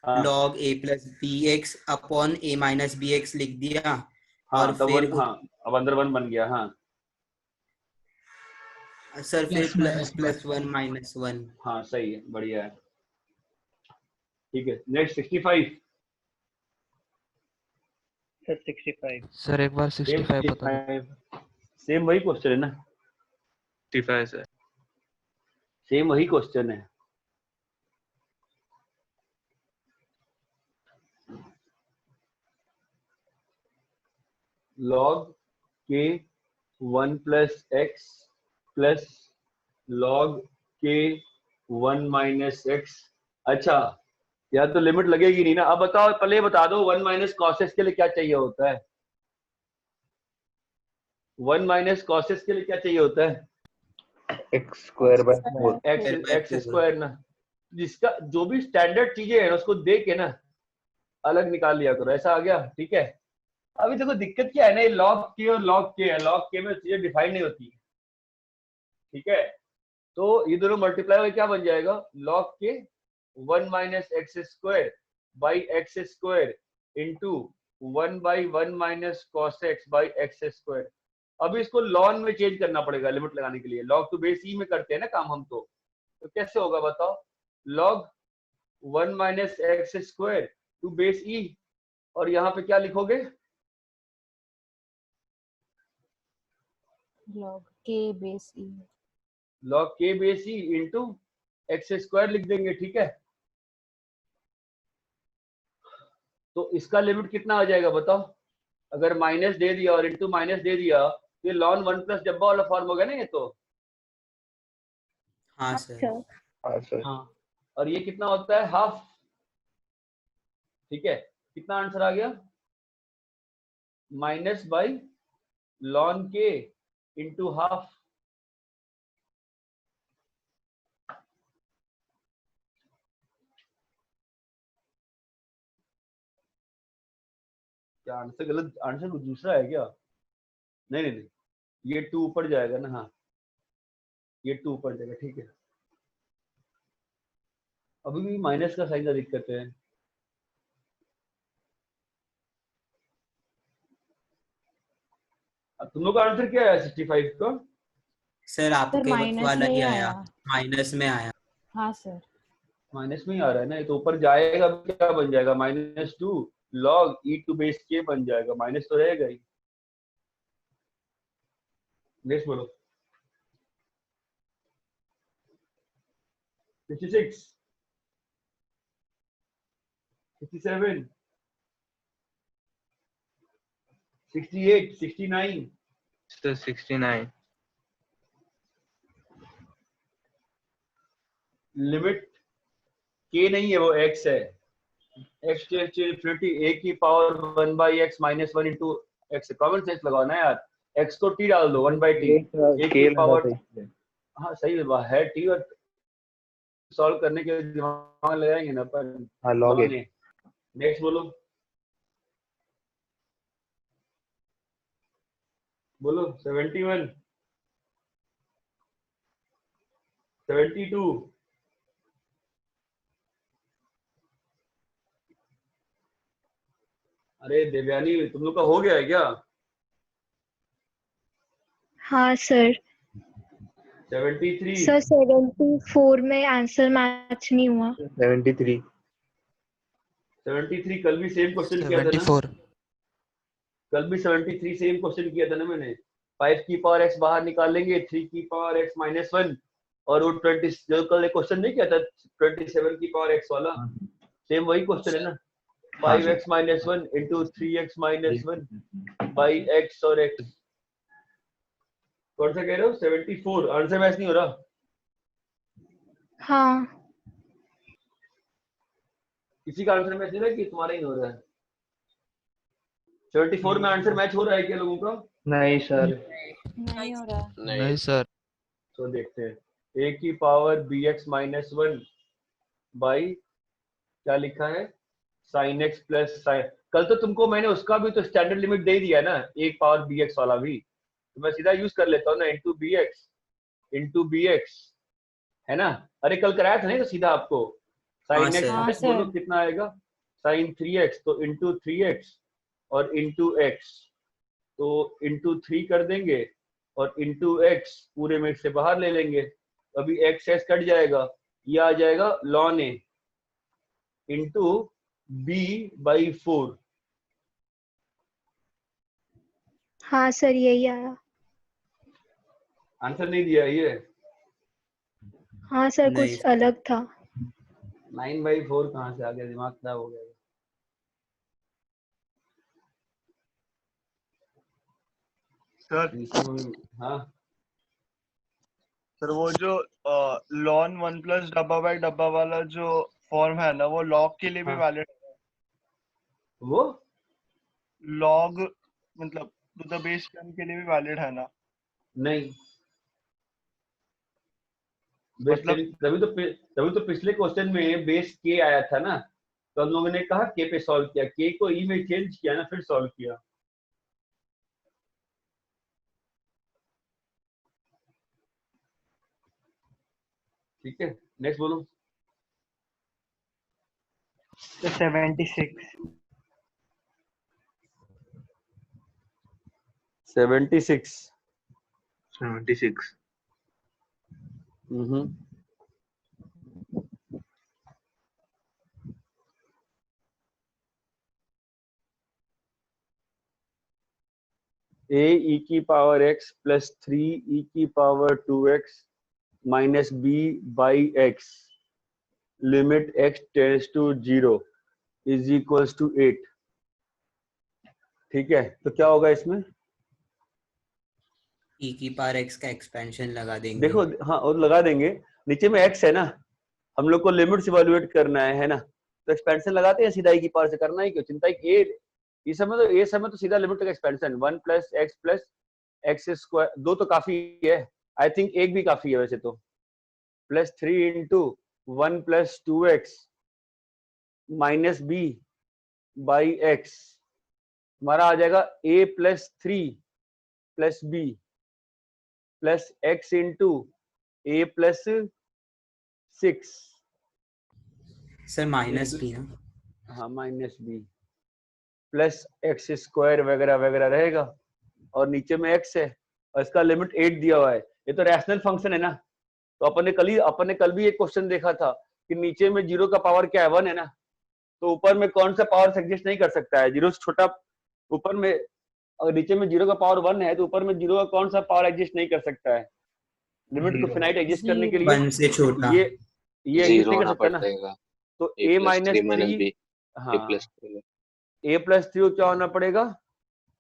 हाँ log a plus b x upon a minus b x लिख दिया हाँ, और तब फिर वन, हाँ अब अंदर 1 बन गया। हाँ सर फिर प्लस +1 -1। हाँ सही है, बढ़िया है, ठीक है। Next 65 sir 65। सर एक बार 65 बता दो। सेम वही क्वेश्चन है ना, 65 सर। सेम वही क्वेश्चन है। log k 1 + x plus log k 1 - x। अच्छा, या तो लिमिट लगेगी नहीं ना। अब बताओ, पहले बता दो 1 - cos x के लिए क्या चाहिए होता है? 1 - cos x के लिए क्या चाहिए होता है? x²/4। x स्क्वायर ना। जिसका जो भी स्टैंडर्ड चीजें हैं उसको दे के ना अलग निकाल लिया करो, ऐसा आ गया, ठीक है। अभी देखो दिक्कत क्या है ना, ये log k और log k है, log k में चीजें डिफाइन नहीं होती, ठीक है। तो ये दोनों मल्टीप्लाई होकर क्या बन जाएगा, log k 1 - x² by x² into 1/1 - cos x by x²। अभी इसको लॉन में चेंज करना पड़ेगा लिमिट लगाने के लिए। log to बेस e में करते हैं ना काम हम, तो कैसे होगा बताओ? log 1 - x² to base e, और यहाँ पे क्या लिखोगे, log k base e। log k base e into x² लिख देंगे, ठीक है। तो इसका लिमिट कितना आ जाएगा बताओ? अगर माइनस दे दिया और इंटू माइनस दे दिया तो ये ln 1 + डब्बा वाला फॉर्म हो गया ना ये तो। हाँ सर। हाँ सर। हाँ, और ये कितना होता है, हाफ, ठीक है। कितना आंसर आ गया, minus by ln k into half. क्या आंसर गलत, आंसर कुछ दूसरा है क्या? नहीं नहीं नहीं, ये 2 ऊपर जाएगा ना, हाँ ये 2 ऊपर जाएगा, ठीक है। अभी भी माइनस का साइन का दिक्कत है। अब तुम लोग का आंसर क्या है 65 का? सर आपके माइनस वाला में ही ही आया, आया। माइनस में आया। हाँ सर। माइनस में ही आ रहा है ना, ये तो ऊपर जाएगा, क्या बन जाएगा, -2 log e to base k बन जाएगा, माइनस तो रहेगा ही। नेक्स्ट बोलो, 56 57 68, 69, सर 69 लिमिट k नहीं है, वो x है, x to infinity a की power 1 by x minus 1 into x, common sense लगाओ ना यार, x को t डाल दो 1 by t, a की पावर, हाँ सही है t, और सॉल्व करने के लिए दिमाग लगाएंगे ना पर। हाँ log a। नेक्स्ट बोलो बोलो 71, 72, अरे देवयानी तुम लोग का हो गया है क्या? हाँ सर। 73, सर 74 में आंसर मैच नहीं हुआ। 73 73 कल भी सेम क्वेश्चन किया था ना, 74 कल भी 73 सेम क्वेश्चन किया था ना मैंने। 5 की पावर x बाहर निकालेंगे, 3 की पावर x माइनस 1, और वो 20 जो कल एक क्वेश्चन नहीं किया था 27 की पावर x वाला, सेम वही क्वेश्चन है ना। 5x minus 1 into 3x minus 1 by x और x, कौन सा कह रहे हो? 74 आंसर मैच नहीं हो रहा। हाँ किसी का आंसर मैच नहीं हो रहा कि तुम्हारा ही हो रहा है? 74 में आंसर मैच हो रहा है क्या लोगों का? नहीं सर। नहीं हो रहा। नहीं सर। तो देखते हैं, a की पावर bx माइनस 1 बाई क्या लिखा है, sin x प्लस sin, कल तो तुमको मैंने उसका भी तो स्टैंडर्ड लिमिट दे दिया ना, एक पावर bx वाला भी, तो मैं सीधा यूज कर लेता हूँ ना, इंटू bx है ना। अरे कल कराया था नहीं तो सीधा आपको sin x हाँ प्लस सर। बोलो कितना आएगा, sin 3x, तो इंटू 3x और इंटू x, तो इंटू 3 कर देंगे और इंटू x पूरे में से बाहर ले लेंगे, अभी x कट जाएगा, ये आ जाएगा ln a into b by 4। हाँ सर यही आया। आंसर नहीं दिया ये? हाँ सर नहीं कुछ अलग था। 9/4 कहाँ से आ गया, दिमाग खराब हो गया। सर हाँ सर वो जो ln 1 प्लस डब्बा बाई डब्बा वाला जो फॉर्म है ना, वो लॉग के लिए भी हाँ। वैलिड है? वो लॉग मतलब टू द बेस 10 के लिए भी वैलिड है ना? नहीं, मतलब तभी तो पिछले क्वेश्चन में बेस के आया था ना, तो हम लोगों ने कहा के पे सॉल्व किया, के को ई में चेंज किया ना, फिर सॉल्व किया। ठीक है नेक्स्ट बोलो। 76 76 a e की पावर x प्लस 3 e की power 2x minus b by x limit x tends to 0 is equals to 8। ठीक है, तो क्या होगा इसमें? e की पावर x का एक्सपेंशन लगा देंगे। देखो हाँ, और लगा देंगे, नीचे में x है ना, हम लोग को लिमिट्स इवैल्यूएट करना है ना, तो एक्सपेंशन लगाते हैं, सीधा e की पावर से करना है, क्यों चिंता है। ये समय तो सीधा लिमिट का एक्सपेंशन 1 प्लस एक्स स्क्वायर, 2 तो काफी है, आई थिंक एक भी काफी है वैसे तो, plus 3 into 1 plus 2x minus b by x, हमारा आ जाएगा a plus 3 plus b plus x into a plus 6। Sir minus b ना? हाँ minus b plus x square वगैरह वगैरह रहेगा, और नीचे में x है और इसका लिमिट 8 दिया हुआ है। ये तो रैशनल फंक्शन है ना, तो अपन ने कल भी एक क्वेश्चन देखा था कि नीचे में 0 का पावर क्या है, 1 है ना, तो ऊपर में कौन सा पावर एग्जिस्ट नहीं कर सकता है, 0 से छोटा ऊपर में, अगर नीचे में 0 का पावर 1 है तो ऊपर में 0 का कौन सा पावर एग्जिस्ट नहीं कर सकता है, लिमिट को फिनाइट एग्जिस्ट करने के लिए 1 से छोटा ये एग्जिस्ट नहीं कर सकता ना, तो a माइनस 3, हाँ a प्लस 3 क्या होना पड़ेगा,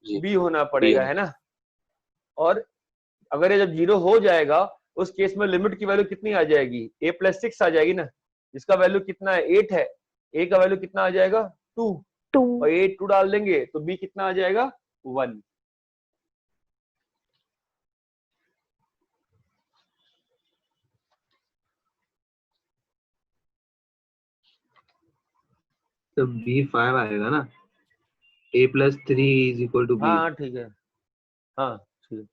b होना पड़ेगा, है ना। और अगर ये जब 0 हो जाएगा उस केस में लिमिट की वैल्यू कितनी आ जाएगी, a + 6 आ जाएगी ना, जिसका वैल्यू कितना है 8 है, a का वैल्यू कितना आ जाएगा 2 और 8 2 डाल देंगे तो b कितना आ जाएगा 1। तो B5 आएगा ना, a + 3 = b। हाँ ठीक है, हाँ ठीक है।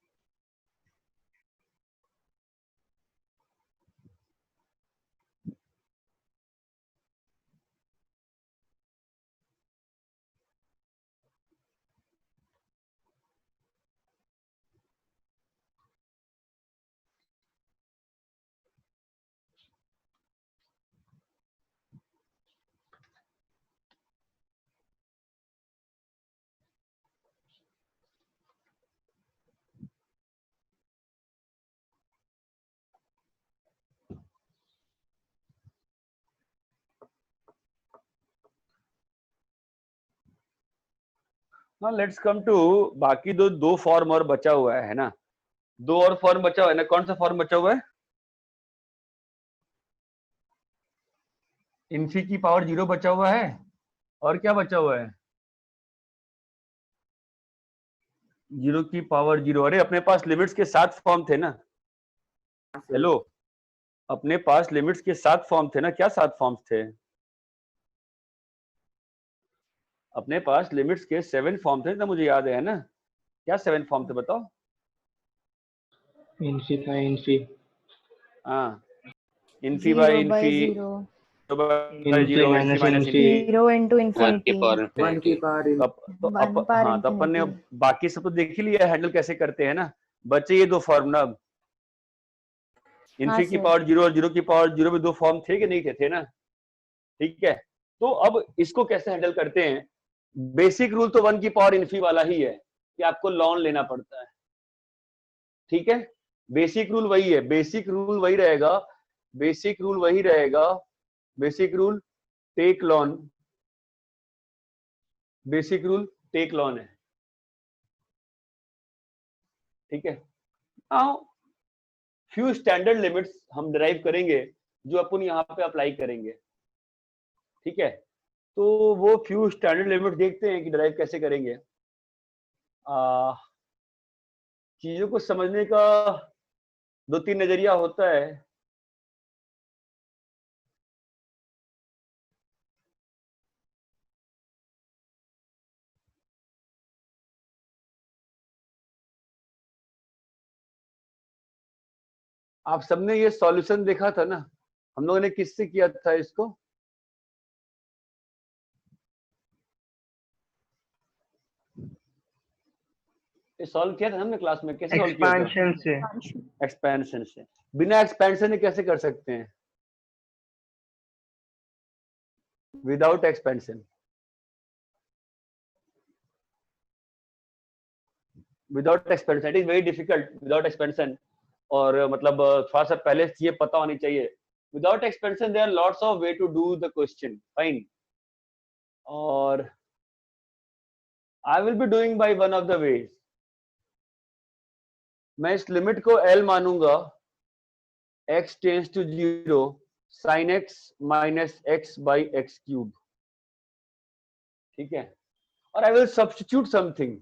हाँ लेट्स कम टू बाकी दो फॉर्म और बचा हुआ है ना, दो और फॉर्म बचा हुआ है ना। कौन सा फॉर्म बचा हुआ है, इन्फी की पावर 0 बचा हुआ है, और क्या बचा हुआ है 0 की पावर 0। अरे अपने पास लिमिट्स के 7 फॉर्म थे ना, हेलो अपने पास लिमिट्स के 7 फॉर्म थे ना, क्या 7 फॉर्म्स थे अपने पास, लिमिट्स के 7 फॉर्म थे ना, मुझे याद है ना, क्या 7 फॉर्म थे बताओ। इन्फी बाय इन्फी, हाँ infi by infi, infi minus infi, 0 into infinity, 1 की पावर हाँ तो अपन ने बाकी सब तो देख ही लिया हैंडल कैसे करते हैं ना, बचे ये दो फॉर्म ना। अब इन्फी की पावर 0 और 0 की पावर 0 में दो फॉर्म थे कि नहीं थे ना, ठीक है। तो अब इसको कैसे हैंडल करते हैं, बेसिक रूल तो 1 की पावर इन्फी वाला ही है कि आपको लॉन लेना पड़ता है, ठीक है। बेसिक रूल वही है, बेसिक रूल वही रहेगा, बेसिक रूल वही रहेगा, basic rule take ln, basic rule take ln है, ठीक है। नाउ फ्यू स्टैंडर्ड लिमिट्स हम डिराइव करेंगे जो अपन यहाँ पे अप्लाई करेंगे, ठीक है। तो वो फ्यू स्टैंडर्ड लिमिट देखते हैं कि डिराइव कैसे करेंगे। चीजों को समझने का 2-3 नजरिया होता है। आप सबने ये सॉल्यूशन देखा था ना, हम लोगों ने किससे किया था इसको, ये सॉल्व किया था हमने क्लास में, कैसे सॉल्व किया था, एक्सपेंशन से। एक्सपेंशन से। बिना एक्सपेंशन कैसे कर सकते हैं, without expansion, without expansion it is very difficult without expansion. और मतलब थोड़ा सा पहले ये पता होनी चाहिए, without expansion there are lots of way to do the question, fine. और I will be doing by one of the ways, मैं इस लिमिट को L मानूंगा, x tends to 0 sin x minus x by x cube, ठीक है। और आई विल सब्स्टिट्यूट समथिंग,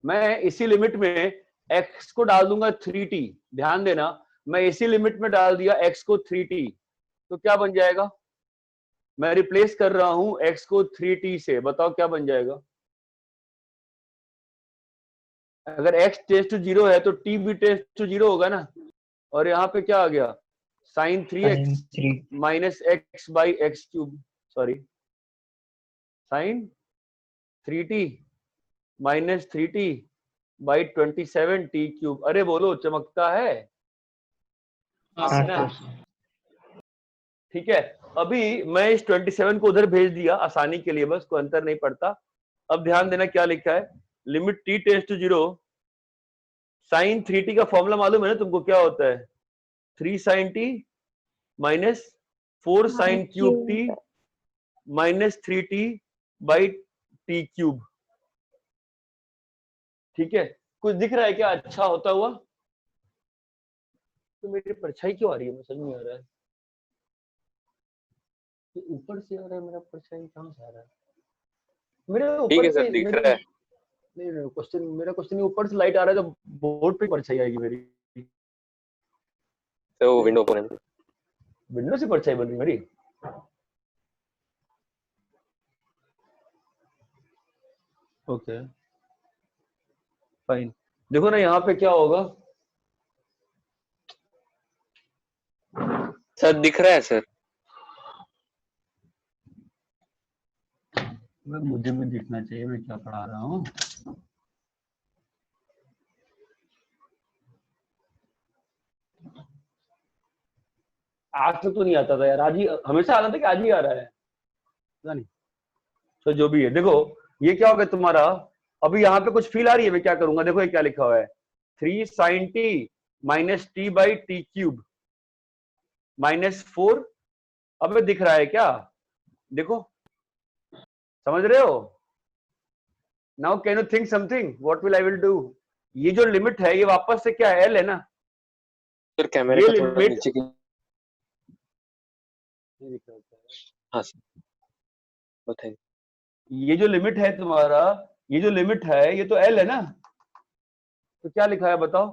मैं इसी लिमिट में x को डाल दूंगा 3t, ध्यान देना मैं इसी लिमिट में डाल दिया x को 3t, तो क्या बन जाएगा, मैं रिप्लेस कर रहा हूं x को 3t से, बताओ क्या बन जाएगा। अगर x टेंड्स टू 0 है तो t भी टेंड्स टू 0 होगा ना, और यहाँ पे क्या आ गया sin 3x minus x by x cube, sorry sin 3t minus 3t by 27t cube. अरे बोलो चमकता है ना, ठीक है। अभी मैं इस 27 को उधर भेज दिया आसानी के लिए, बस कोई अंतर नहीं पड़ता। अब ध्यान देना क्या लिखा है, limit t tends to 0 sin 3t का फॉर्मूला मालूम है ना तुमको, क्या होता है 3 sin t minus 4 sin cube t minus 3t by t cube, ठीक है, कुछ दिख रहा है क्या अच्छा होता हुआ? तो मेरी परछाई क्यों आ रही है, मुझे समझ नहीं आ रहा है। ये ऊपर से आ रहा है मेरा परछाई, कहाँ से आ रहा है? मेरे ठीक ऊपर है से सर, दिख मेरे रहा है। नहीं नहीं क्वेश्चन, मेरा क्वेश्चन ऊपर से लाइट आ रहा है तो बोर्ड पे परछाई आएगी मेरी। तो वो विंडो ओपन है। विंडो से परछाई बन रही है मेरी। ओके फाइन, देखो ना यहाँ पे क्या होगा। सर दिख रहा है सर। मुझे भी दिखना चाहिए मैं क्या पढ़ा रहा हूँ। आज तक तो नहीं आता था यार, आज ही हमेशा आता था कि आज ही आ रहा है, पता नहीं। तो जो भी है, देखो ये क्या होगा तुम्हारा। अभी यहाँ पे कुछ फील आ रही है, मैं क्या करूंगा, देखो ये क्या लिखा हुआ है, 3 sin t minus T by T cube minus 4। अब दिख रहा है क्या, देखो समझ रहे हो। Now can you think something what will I will do. ये जो लिमिट है ये वापस से क्या है, एल है ना। सर कैमरे ये का थोड़ा लिमिट नीचे की। हाँ सर बताइए। ये जो लिमिट है तुम्हारा, ये जो लिमिट है ये तो एल है ना। तो क्या लिखा है बताओ,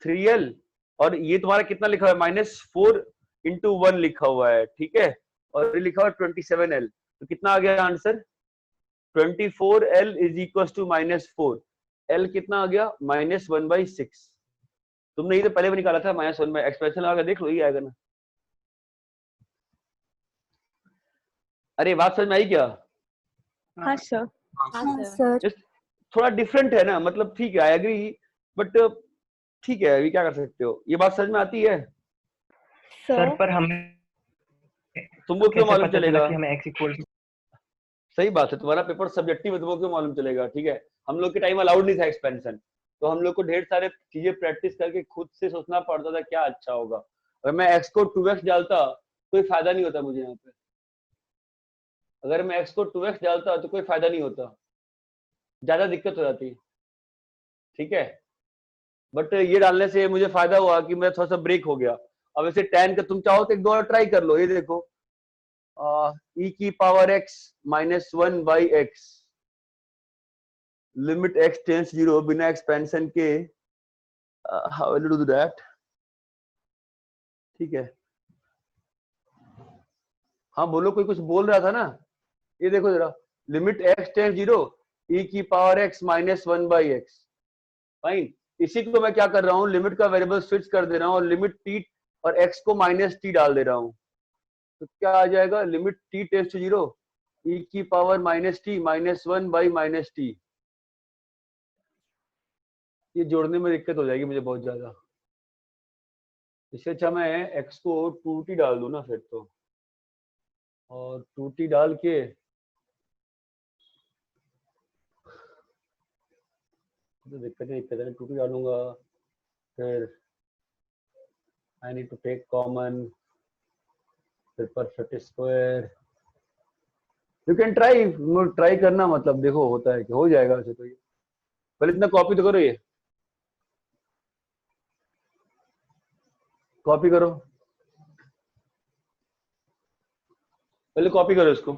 3l। और ये तुम्हारा कितना लिखा हुआ है, -4 × 1 लिखा हुआ है, ठीक है। और ये लिखा हुआ है 27l। तो कितना आ गया answer, 24l is equal to -4। l कितना आ गया, -1/6। तुमने ये तो पहले भी निकाला था, -1 में एक्सप्रेशन लगा देख लो, ये आएगा ना। अरे बात समझ में आई क्या? हाँ सर। हाँ सर। Just थोड़ा डिफरेंट है ना, मतलब ठीक है, आई एग्री, बट ठीक है, अभी क्या कर सकते हो। ये बात समझ में आती है सर पर हमें तुमको क्यों कैसे मालूम पता चला चलेगा। कि हमें x इक्वल सही बात है, तुम्हारा पेपर सब्जेक्टिव है, तुमको क्यों मालूम चलेगा, ठीक है। हम लोग के टाइम अलाउड नहीं था एक्सपेंशन, तो हम लोग को ढेर सारे चीजें प्रैक्टिस करके खुद से सोचना पड़ता था क्या अच्छा होगा। अगर मैं x को 2x डालता कोई फायदा नहीं होता मुझे यहाँ पे। अगर मैं x को 2x डालता तो कोई फायदा नहीं होता, ज्यादा दिक्कत हो जाती, ठीक है। बट ये डालने से मुझे फायदा हुआ कि मैं थोड़ा सा ब्रेक हो गया। अब ऐसे tan का तुम चाहो तो एक दो और ट्राई कर लो, ये देखो e की power x -1/x limit x tends 0 बिना एक्सपेंशन के। How will you do that, ठीक है। हाँ बोलो, कोई कुछ बोल रहा था ना। ये देखो जरा, लिमिट x टेंस 0 e की पावर x -1/x। फाइन, इसी को मैं क्या कर रहा हूँ, लिमिट का वेरिएबल स्विच कर दे रहा हूँ और लिमिट t और x को -t डाल दे रहा हूँ। तो क्या आ जाएगा, limit t tends to 0 e की पावर -t -1/-t। ये जोड़ने में दिक्कत हो जाएगी मुझे बहुत ज्यादा, इससे अच्छा मैं x को 2t डाल दूं ना फिर तो। और 2t डाल के तो दिक्कत है, 2t डालूंगा, फिर I need to take common, फिर perfect square. You can try करना, मतलब देखो होता है कि हो जाएगा वैसे तो। ये पहले इतना कॉपी तो करो, ये कॉपी करो, पहले कॉपी करो इसको।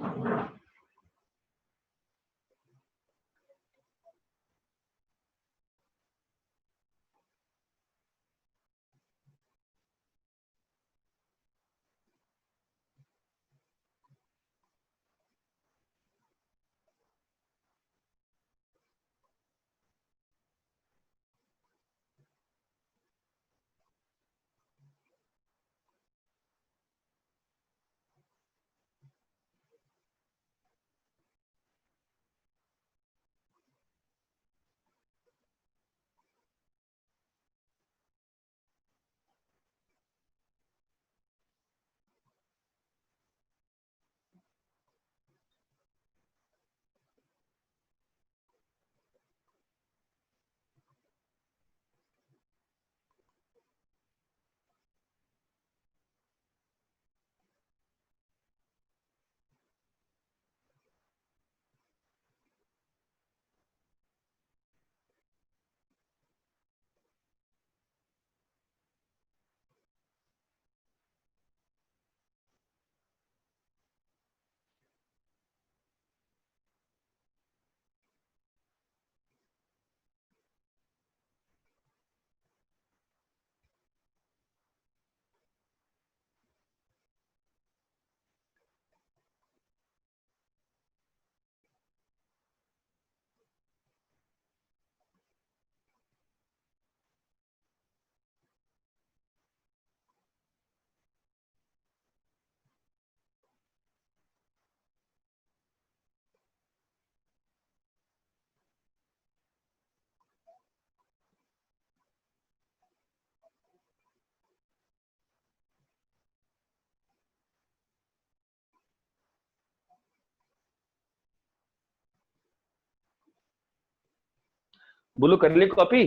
बोलो कर लिए कॉपी?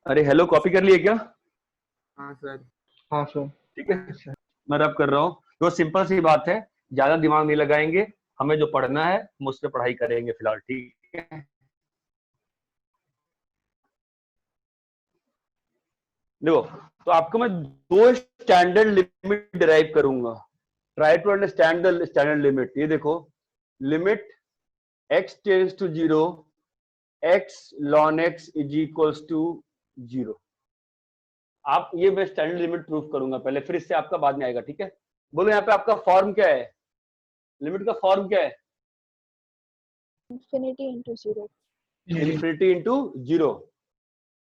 अरे हेलो, कॉपी कर लिए क्या? हाँ सर। हाँ सर। ठीक है, मैं रब कर रहा हूँ। तो सिंपल सी बात है, ज्यादा दिमाग नहीं लगाएंगे, हमें जो पढ़ना है हम उस पर पढ़ाई करेंगे फिलहाल। ठीक है, देखो तो आपको मैं दो स्टैंडर्ड लिमिट डिराइव करूंगा। Try to understand the standard limit. ये देखो, limit x tends to 0, x ln x is equals to 0। आप ये मैं स्टैंडर्ड लिमिट प्रूफ करूंगा पहले, फिर इससे आपका बाद में आएगा। ठीक है, बोलो यहाँ पे आपका फॉर्म क्या है, लिमिट का फॉर्म क्या है? infinity into 0. Infinity into 0.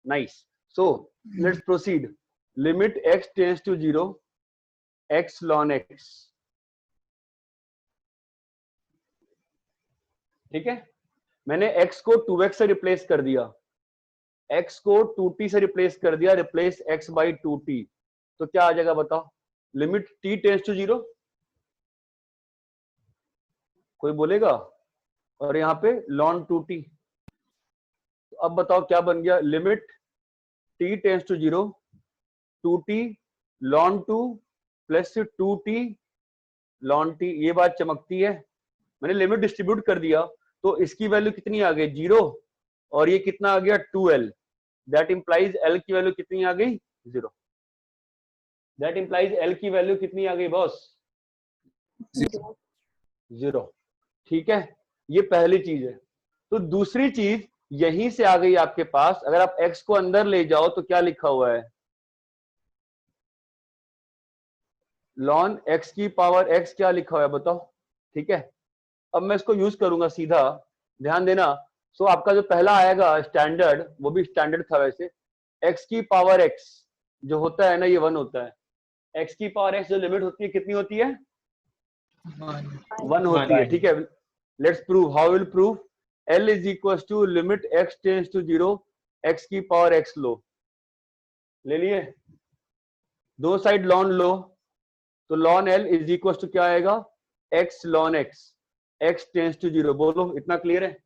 Nice. So let's proceed. Limit x tends to 0, x ln x. ठीक है, मैंने x को 2x से रिप्लेस कर दिया, x को 2t से रिप्लेस कर दिया, रिप्लेस x बाई 2t, तो क्या आ जाएगा बताओ? लिमिट t टेंस टू 0, कोई बोलेगा? और यहाँ पे ln 2t, तो अब बताओ क्या बन गया? Limit t tends to 0, 2t ln 2 plus 2t ln t। ये बात चमकती है, मैंने लिमिट डिस्ट्रीब्यूट कर दिया, तो इसकी वैल्यू कितनी आ गई? 0, और ये कितना आ गया? 2l। दैट इंप्लाइज l की वैल्यू कितनी आ गई? 0। दैट इंप्लाइज l की वैल्यू कितनी आ गई बॉस? 0। ठीक है, ये पहली चीज है। तो दूसरी चीज यहीं से आ गई आपके पास, अगर आप x को अंदर ले जाओ तो क्या लिखा हुआ है? ln x की पावर x क्या लिखा हुआ है बताओ? ठीक है, अब मैं इसको यूज करूंगा सीधा, ध्यान देना। सो आपका जो पहला आएगा स्टैंडर्ड, वो भी स्टैंडर्ड था वैसे, x की पावर x जो होता है ना, ये 1 होता है। x की पावर x जो लिमिट होती है कितनी होती है? 1 होती है। ठीक है, let's prove. How will prove? l is equal to limit x tends to 0, x की पावर x लो, ले लिए, दो साइड ln लो, तो ln l is equal to क्या आएगा? x ln x, x tends to 0। बोलो, इतना क्लियर है?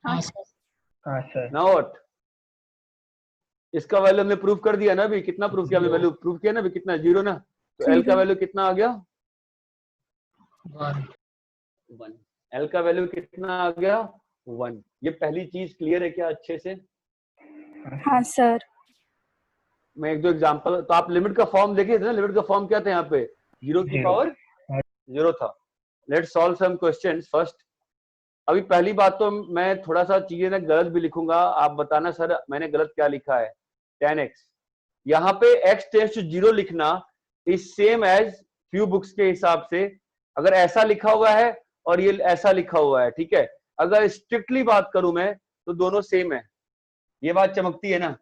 हाँ सर। Now what? इसका वैल्यू हमने प्रूव कर दिया ना अभी। कितना प्रूव किया हमने? वैल्यू प्रूव किया ना अभी, कितना? 0 ना। तो l का वैल्यू कितना आ गया? 1। l का वैल्यू कितना आ गया? 1। ये पहली चीज क्लियर है क्या अच्छे से? हाँ सर। मैं एक दो एग्जांपल, तो आप लिमिट का फॉर्म देखे थे ना? लिमिट का फॉर्म क्या था यहाँ पे? 0 की पावर 0 था। Let's solve some questions first. अभी पहली बात तो मैं थोड़ा सा चीजें ना गलत भी लिखूंगा, आप बताना सर मैंने गलत क्या लिखा है। 10x, यहाँ पे x टेंड्स टू 0 लिखना is same as few books के हिसाब से, अगर ऐसा लिखा हुआ है और ये ऐसा लिखा हुआ है। ठीक है, अगर स्ट्रिक्टली बात करूं मैं तो दोनों सेम है। ये बात चमकती है ना?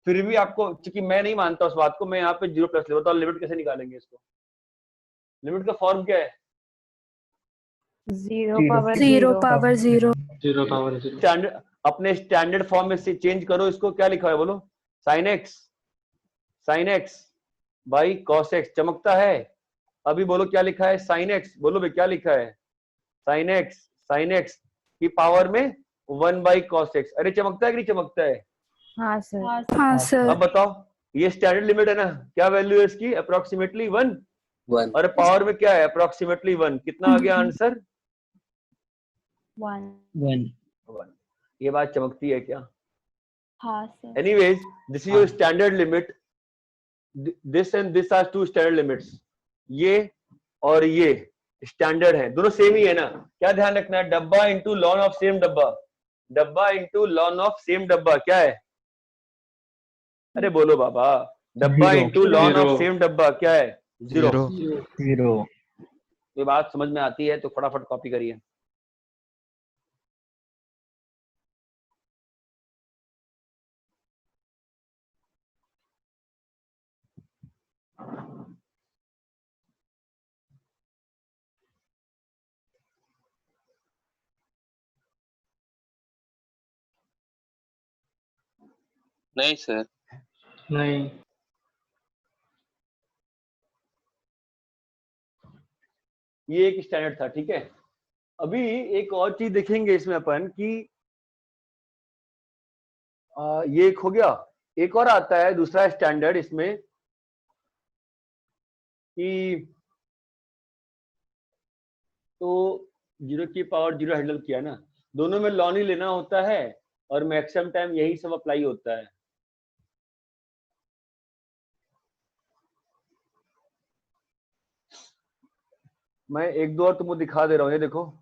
फिर भी आपको, क्योंकि मैं नहीं मानता उस बात को, मैं यहाँ पे 0 प्लस ले। बताओ लिमिट कैसे निकालेंगे इसको? लिमिट का फॉर्म क्या है? 0 पावर 0। स्टैंडर्ड, अपने स्टैंडर्ड फॉर्म में से चेंज करो इसको। क्या लिखा है बोलो? Sine x by cos x. चमकता है? अभी बोलो क्या लिखा है? Sine x. बोलो भाई क्या लिखा है? साइन एक्स की पावर में 1 बाई कॉस एक्स। अरे चमकता है कि नहीं चमकता है? हाँ सर। हाँ सर। अब बताओ, ये स्टैंडर्ड लिमिट है ना? क्या वैल्यू है इसकी? अप्रोक्सीमेटली 1। और पावर में क्या है? अप्रोक्सीमेटली 1। कितना आ गया आंसर? 1। ये बात चमकती है क्या? हाँ sir. Anyways, this is your standard limit. This and this are two standard limits. ये और ये स्टैंडर्ड है, दोनों सेम ही है ना? क्या ध्यान रखना है? डब्बा इंटू लॉन ऑफ सेम डब्बा, डब्बा इंटू लॉन ऑफ सेम डब्बा क्या है? अरे बोलो बाबा, डब्बा इंटू लॉन ऑफ सेम डब्बा क्या है? 0। ये बात समझ में आती है तो फटाफट कॉपी करिए। नहीं सर। नहीं। ये एक स्टैंडर्ड था। ठीक है, अभी एक और चीज देखेंगे इसमें अपन कि ये एक हो गया, एक और आता है दूसरा स्टैंडर्ड इसमें कि तो 0 की पावर 0 हैंडल किया ना, दोनों में लॉन ही लेना होता है और मैक्सिमम टाइम यही सब अप्लाई होता है। मैं एक दो और तुमको दिखा दे रहा हूं, ये देखो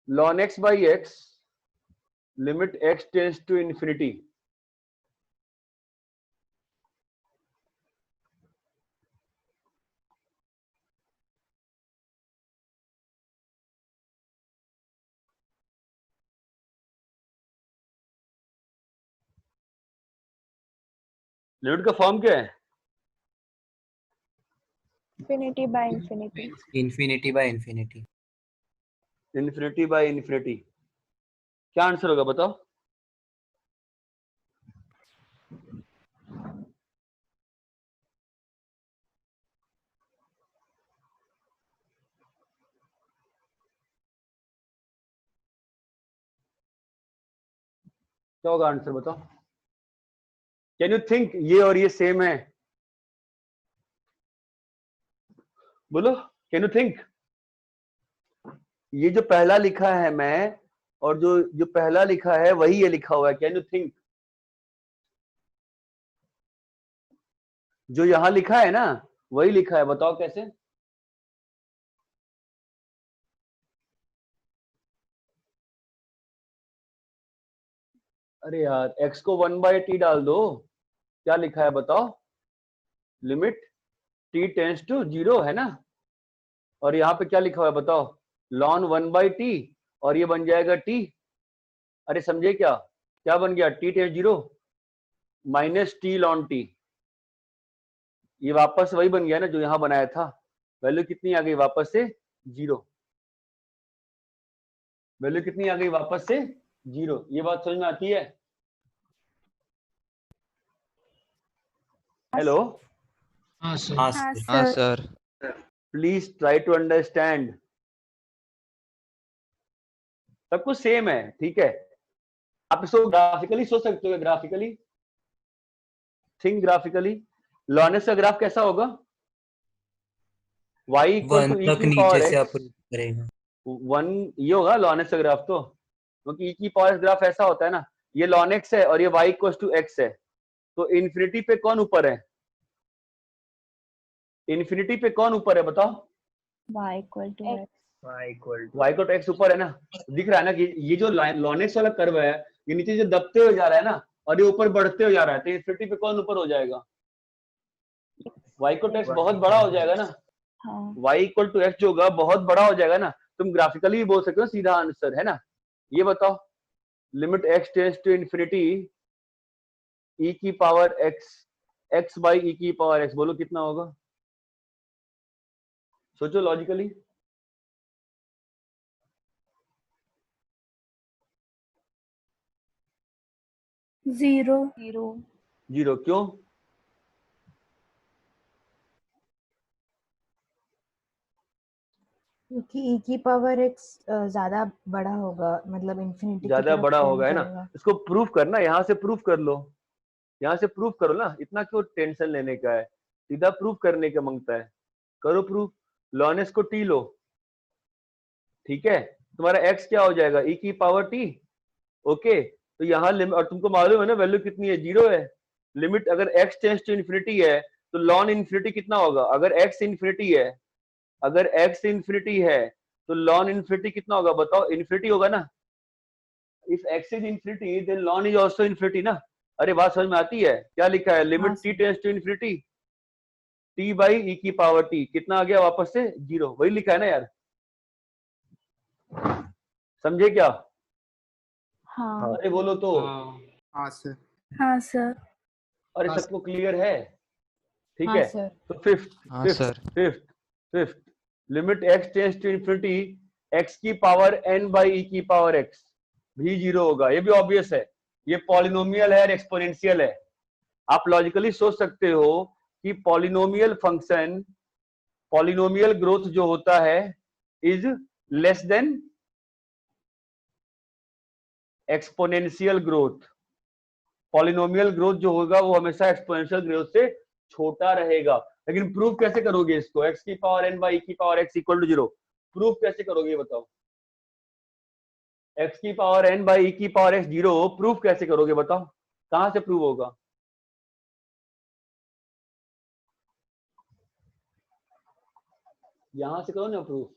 ln x by x limit x tends to infinity. Limit का फॉर्म क्या है? infinity by infinity. infinity by infinity. Infinity by infinity. क्या आंसर होगा बताओ? क्या होगा आंसर बताओ? कैन यू थिंक ये और ये सेम है? बोलो, कैन यू थिंक? ये जो पहला लिखा है मैं और जो पहला लिखा है वही ये लिखा हुआ है, कैन यू थिंक? जो यहां लिखा है ना वही लिखा है, बताओ कैसे? अरे यार x को 1/t डाल दो, क्या लिखा है बताओ? लिमिट t टेंड्स टू 0 है ना, और यहाँ पे क्या लिखा हुआ है बताओ? ln 1/t और ये बन जाएगा t। अरे समझे क्या? क्या बन गया? t tends 0 minus t ln t। ये वापस वही बन गया ना जो यहाँ बनाया था। वैल्यू कितनी आ गई वापस से? 0। वैल्यू कितनी आ गई वापस से? 0। ये बात समझ में आती है? हेलो, हाँ सर। हाँ sir. Please try to understand. सब कुछ सेम है, ठीक है? आप इसको ग्राफिकली सोच सकते हो, ग्राफिकली थिंक ग्राफिकली। लॉनेस का ग्राफ कैसा होगा? y इक्वल टू 1 e तक की पावर नीचे से x। अप्रोच करेगा। 1 ये होगा लॉनेस का ग्राफ, तो क्योंकि e की पावर x ग्राफ ऐसा होता है ना, ये ln x है और ये y इक्वल टू x है, तो इन्फिनिटी पे कौन ऊपर है? इन्फिनिटी पे कौन ऊपर है बताओ? y equal to x. y equal to y को तो x ऊपर है ना। दिख रहा है ना कि ये जो ln x वाला कर्व है ये नीचे जो दबते हुए जा रहा है ना और ये ऊपर बढ़ते हुए जा रहा है, तो इन्फिनिटी पे कौन ऊपर हो जाएगा? y को तो x बहुत बड़ा हो जाएगा ना। हाँ. y इक्वल टू x जो होगा बहुत बड़ा हो जाएगा ना। तुम ग्राफिकली भी बोल सकते हो, सीधा आंसर है ना। ये बताओ, limit x tends to infinity e की पावर x बाई e की पावर x, बोलो कितना होगा? सोचो लॉजिकली। जीरो। 0 क्यों? क्योंकि e की पावर x ज्यादा बड़ा होगा, मतलब इंफिनिटी की ज्यादा तरफ बड़ा टेंड होगा है ना। करेगा। इसको प्रूफ करना, यहाँ से प्रूफ कर लो, यहाँ से प्रूफ करो ना, इतना क्यों टेंशन लेने का है? सीधा प्रूफ करने का मांगता है, करो प्रूफ। ln s को t लो, ठीक है? तुम्हारा x क्या हो जाएगा? e की पावर t। ओके, तो यहाँ लिमिट, और तुमको मालूम है ना वैल्यू कितनी है? 0 है। लिमिट अगर x टेंड्स टू इंफिनिटी है तो ln इंफिनिटी कितना होगा? अगर x इंफिनिटी है, अगर x इंफिनिटी है तो ln इंफिनिटी कितना होगा बताओ? इंफिनिटी होगा ना। If x is infinity then ln is also infinity ना। अरे बात समझ में आती है? क्या लिखा है? Limit t tends to infinity t by e की पावर t, कितना आ गया वापस से? 0। वही लिखा है ना यार, समझे क्या? हाँ. अरे बोलो तो। हाँ सर। हाँ सर। अरे सबको क्लियर है? ठीक हाँ है, सर। तो फिफ्थ हाँ sir. Fifth limit x tends to infinity x की पावर n बाई e की पावर x भी 0 होगा। ये भी ऑब्वियस है, ये पॉलिनोमियल है और एक्सपोनेंशियल है। आप लॉजिकली सोच सकते हो कि पॉलिनोमियल फंक्शन, पॉलिनोमियल ग्रोथ जो होता है is less than exponential growth. Polynomial growth जो होगा वो हमेशा एक्सपोनेंशियल ग्रोथ से छोटा रहेगा। लेकिन प्रूफ कैसे करोगे इसको? x की पावर n बाई e की power x equal to 0 proof कैसे करोगे बताओ? x की पावर n बाई e की पावर x 0 प्रूफ कैसे करोगे बताओ? कहां से प्रूव होगा? यहां से करो ना प्रूफ।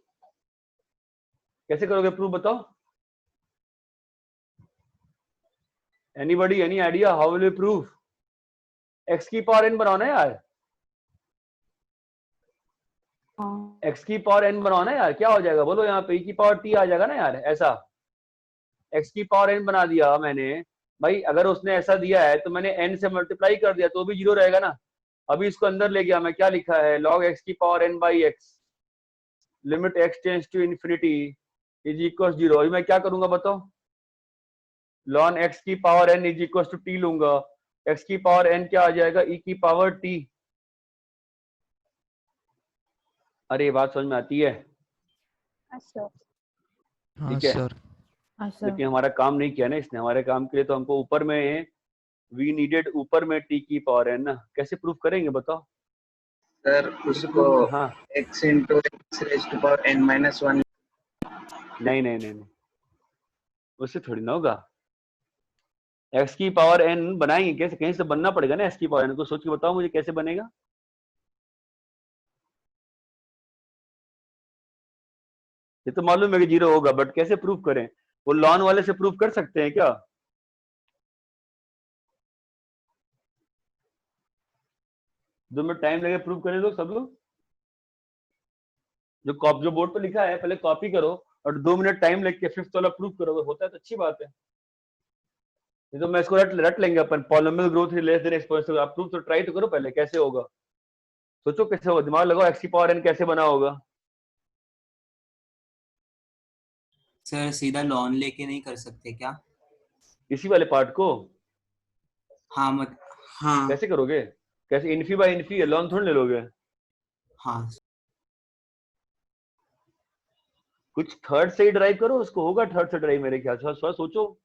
कैसे करोगे प्रूफ बताओ? Anybody, any idea how will you prove? x की पावर n बनाना है यार, x की पावर n बनाना है यार, क्या हो जाएगा बोलो? यहाँ पे e की पावर t आ जाएगा ना यार। ऐसा x की पावर n बना दिया मैंने भाई, अगर उसने ऐसा दिया है तो मैंने n से मल्टीप्लाई कर दिया तो भी 0 रहेगा ना। अभी इसको अंदर ले गया मैं, क्या लिखा है? log x की power n by x limit x tends to infinity is equal 0। अभी मैं क्या करूंगा बताओ? ln x की power n is equal to t लूंगा। x की पावर n क्या आ जाएगा? e की पावर t। अरे ये बात समझ में आती है? अच्छा हाँ ठीक है, सर। लेकिन हमारा काम नहीं किया ना इसने। हमारे काम के लिए तो हमको ऊपर में वी नीडेड ऊपर में t की पावर n ना। कैसे प्रूफ करेंगे बताओ? सर उसको हाँ x into x raise to power n minus 1। नहीं नहीं नहीं नहीं, उससे थोड़ी ना होगा। x की पावर n बनाएंगे कैसे? कहीं से बनना पड़ेगा ना। x की पावर n को सोच के बताओ मुझे कैसे बनेगा? ये तो मालूम है कि 0 होगा, बट कैसे प्रूफ करें? वो लॉन वाले से प्रूफ कर सकते हैं क्या? दो मिनट टाइम लगे प्रूफ करने लोग, सब लोग जो बोर्ड पे लिखा है पहले कॉपी करो और 2 मिनट टाइम लेके फिफ्थ वाला प्रूफ करो। अगर होता है तो अच्छी बात है। ये तो मैं इसको रट लेंगे अपन। Polynomial growth is less than exponential. आप प्रूफ तो ट्राई तो करो पहले, कैसे होगा? सोचो कैसे होगा, दिमाग लगाओ। x की पावर n कैसे बना होगा? सर सीधा लॉन लेके नहीं कर सकते क्या? इसी वाले पार्ट को हाँ हाँ कैसे करोगे? कैसे? इन्फी बाय इन्फी लॉन थोड़ी ले लोगे। हाँ कुछ थर्ड से ही ड्राइव करो उसको, होगा थर्ड से ड्राइव मेरे ख्याल से। थोड़ा सोचो।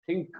थिंक।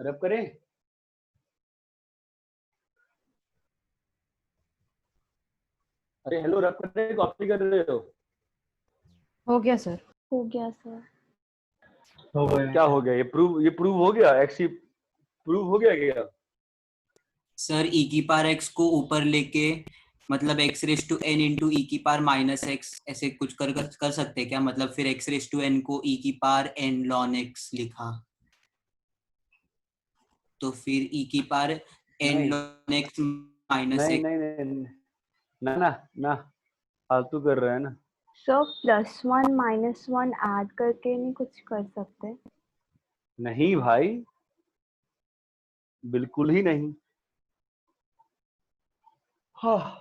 रब करें? अरे हेलो, रब करें, कॉपी कर रहे हो? हो गया सर। हो गया सर। हो गया। क्या हो गया? ये प्रूव हो गया? एक्सी प्रूव हो गया क्या? सर e की पावर x को ऊपर लेके मतलब x raise to n into e की पावर माइनस x ऐसे कुछ कर सकते हैं क्या? मतलब फिर x रेस टू n को e की पावर n ln x लिखा, तो फिर e की पावर n नहीं ln x माइनस नहीं x। नहीं नहीं, ना ना ना, फालतू कर रहा है ना। सर +1 -1 ऐड करके नहीं कुछ कर सकते? नहीं भाई, बिल्कुल ही नहीं। हाँ,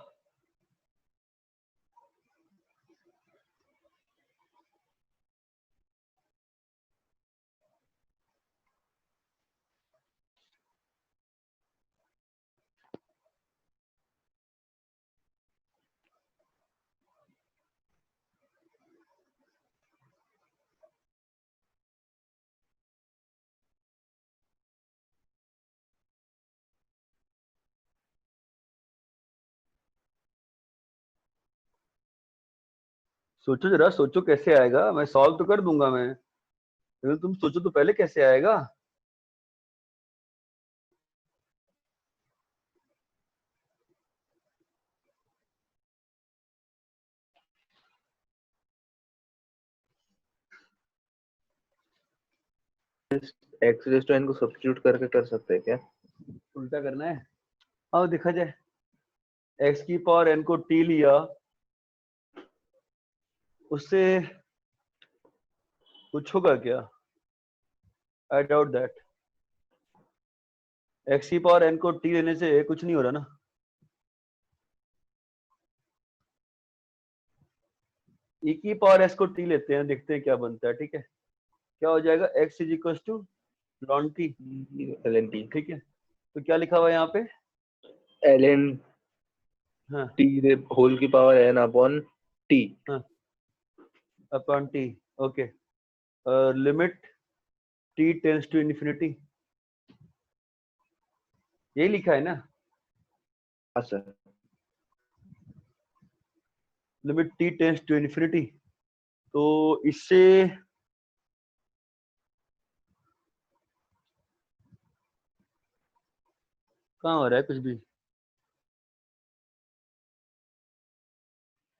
सोचो जरा, सोचो कैसे आएगा। मैं सॉल्व तो कर दूंगा मैं, लेकिन तुम सोचो तो पहले कैसे आएगा। एक्स रेस टू एन को सब्स्टिट्यूट करके कर सकते हैं क्या? उल्टा करना है। आओ देखा जाए, एक्स की पावर एन को टी लिया, उससे कुछ होगा क्या? I doubt that. एक्स की पावर एन को टी लेने से कुछ नहीं हो रहा ना। ई की पावर एस को टी लेते हैं, देखते हैं क्या बनता है। ठीक है, क्या हो जाएगा? X is equal to ln t ln t। ठीक है, तो क्या लिखा हुआ है यहाँ पे? ln हाँ t होल की पावर n अपॉन t। हाँ, upon t. Okay, limit t tends to infinity, यही लिखा है ना? हाँ sir. Limit t tends to infinity, तो इससे कहाँ हो रहा है कुछ भी?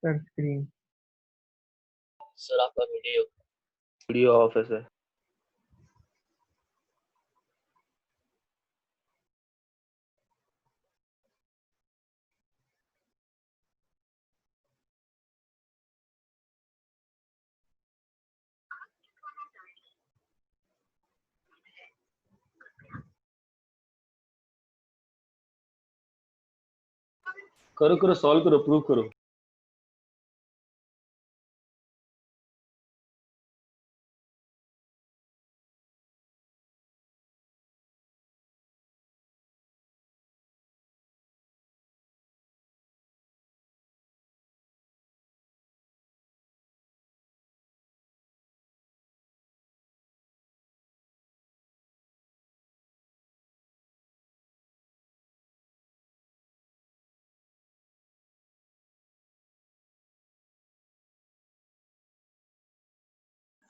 Sir screen. सर आपका वीडियो ऑफ है सर। करो करो, सॉल्व करो, प्रूव करो।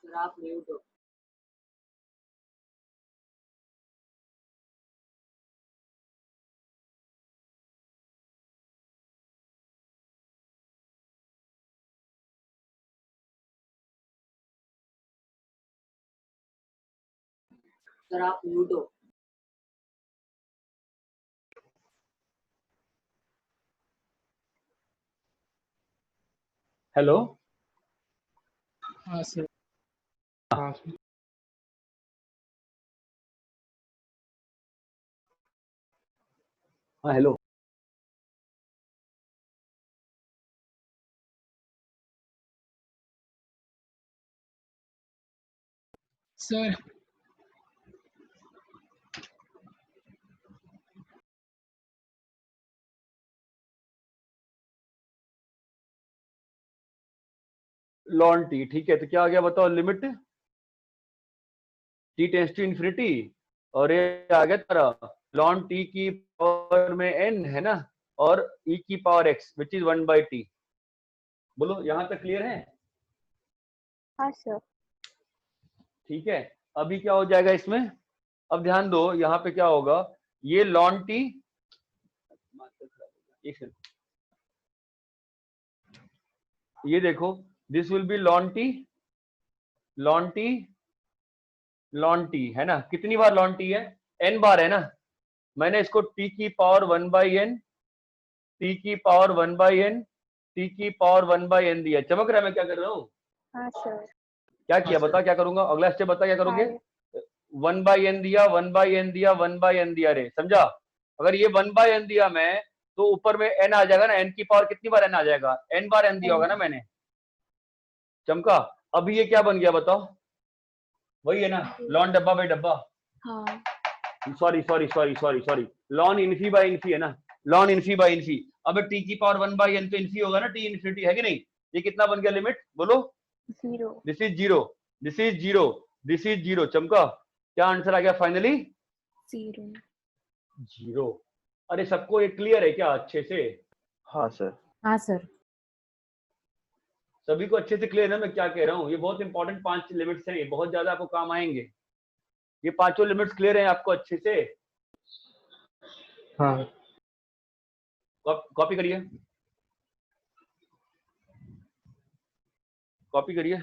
सर आप म्यूट हो। सर आप म्यूट हो। हेलो, हाँ सर। हाँ सर। हाँ हेलो। सर लॉन टी, ठीक है, तो क्या आ गया बताओ? Limit t tends to infinity और ये आ गया तेरा ln t की पावर में n है ना, और e की power x which is 1/t। बोलो यहां तक क्लियर है? हाँ सर। ठीक है, अभी क्या हो जाएगा इसमें, अब ध्यान दो यहाँ पे क्या होगा, ये ln t, ये देखो this will be ln t ln t ln t, है ना? कितनी बार ln t है? n बार है ना। मैंने इसको t की पावर 1/n, t की पावर 1/n, t की पावर 1/n दिया। चमक रहा है मैं क्या कर रहा हूँ? हाँ सर। क्या किया बता, क्या करूंगा अगला स्टेप बता, क्या करोगे? 1/n दिया, 1/n दिया, 1/n दिया रे, समझा? अगर ये 1/n दिया मैं, तो ऊपर में n आ जाएगा ना, n की पावर कितनी बार n आ जाएगा? n बार n दिया होगा ना मैंने। चमका? अभी ये क्या बन गया बताओ? वही है ना, ln डब्बा बाई डब्बा। हाँ। Sorry ln Infy by Infy है ना, ln इन्फी बाई इन्फी। अब t की पावर 1/n तो इन्फी होगा ना, t इन्फिनिटी है कि नहीं? ये कितना बन गया लिमिट बोलो? 0। This is 0, this is 0, this is 0। चमका? क्या आंसर आ गया फाइनली? 0। अरे सबको ये क्लियर है क्या अच्छे से? हाँ सर। हाँ सर। सभी को अच्छे से क्लियर है मैं क्या कह रहा हूँ? ये बहुत इंपॉर्टेंट 5 लिमिट्स हैं, ये बहुत ज्यादा आपको काम आएंगे। ये पांचों लिमिट्स क्लियर हैं आपको अच्छे से? हाँ। कॉपी करिए, कॉपी करिए।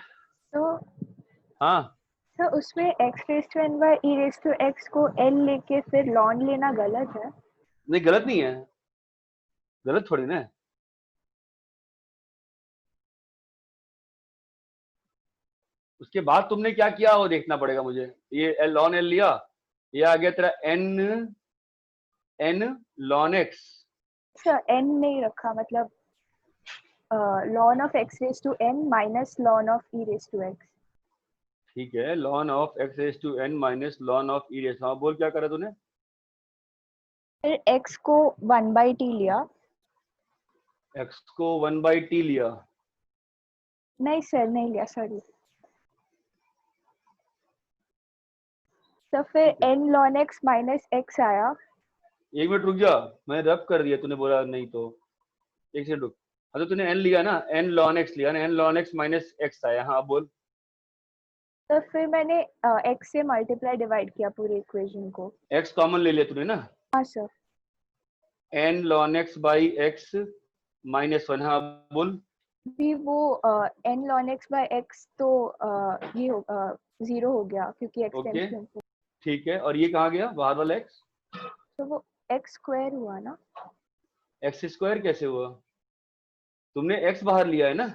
तो हाँ सर उसमें x raised to n by e raised to x को l लेके फिर ln लेना गलत है? नहीं गलत नहीं है, गलत थोड़ी ना है। उसके बाद तुमने क्या किया वो देखना पड़ेगा मुझे। ये ln l लिया, ये आ गया तेरा n ln x। Sir n नहीं रखा, मतलब ln of x raised to n minus ln of e raised to x। ठीक है, ln of x raised to n minus ln of e raised। हाँ बोल क्या करा तूने? फिर x को 1/t लिया। x को 1/t लिया? नहीं सर नहीं लिया, सॉरी। तो फिर n ln x minus x आया। एक मिनट रुक जा, मैं रब कर दिया, तूने बोला नहीं तो एक सेकंड रुक। हाँ तो तूने n लिया ना, n ln x लिया ना, n ln x minus x आया। हाँ बोल। तो फिर मैंने x से मल्टीप्लाई डिवाइड किया पूरे इक्वेशन को। x कॉमन ले लिया तूने ना? हाँ sir. n ln x by x minus 1। हाँ बोल। भी वो n ln x by x तो ये 0 हो गया क्योंकि x ओके टेंड्स टू। ठीक है, और ये कहाँ गया बाहर वाला x? तो वो x स्क्वायर हुआ ना। x स्क्वायर कैसे हुआ? तुमने x बाहर लिया है ना?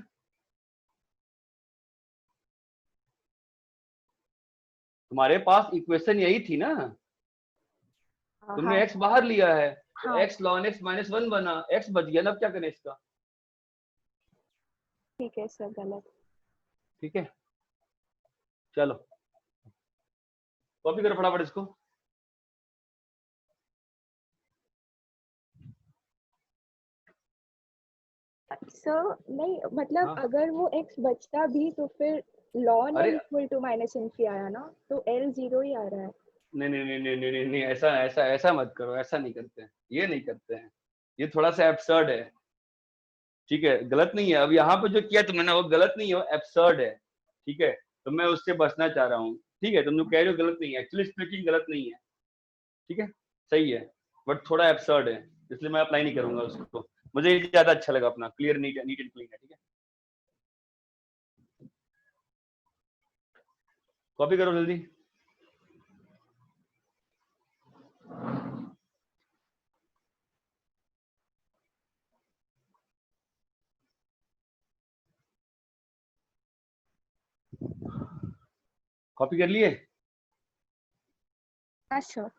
तुम्हारे पास इक्वेशन यही थी ना, तुमने हाँ। x बाहर लिया है तो हाँ। x ln x minus 1 बना, x बच गया ना। अब क्या करें इसका? ठीक है सर, गलत। ठीक है चलो कॉपी करो फटाफट इसको। सर नहीं मतलब हाँ। अगर वो x बचता भी तो फिर ln अरे l equal to minus infi आया ना, तो l 0 ही आ रहा है। नहीं नहीं नहीं नहीं नहीं नहीं, ऐसा ऐसा ऐसा मत करो, ऐसा नहीं करते हैं, ये नहीं करते हैं, ये थोड़ा सा एब्सर्ड है। ठीक है गलत नहीं है, अब यहाँ पे जो किया तुमने ना वो गलत नहीं है, वो एब्सर्ड है। ठीक है तो मैं उससे बचना चाह रहा हूँ। ठीक है तुम जो कह रहे हो गलत नहीं है, एक्चुअली स्पीकिंग गलत नहीं है। ठीक है सही है, बट थोड़ा एब्सर्ड है, इसलिए मैं अप्लाई नहीं करूंगा उसको। मुझे ये ज्यादा अच्छा लगा अपना, क्लियर नीट एंड क्लीन है। ठीक है कॉपी करो जल्दी। कॉपी कर लिए? अच्छा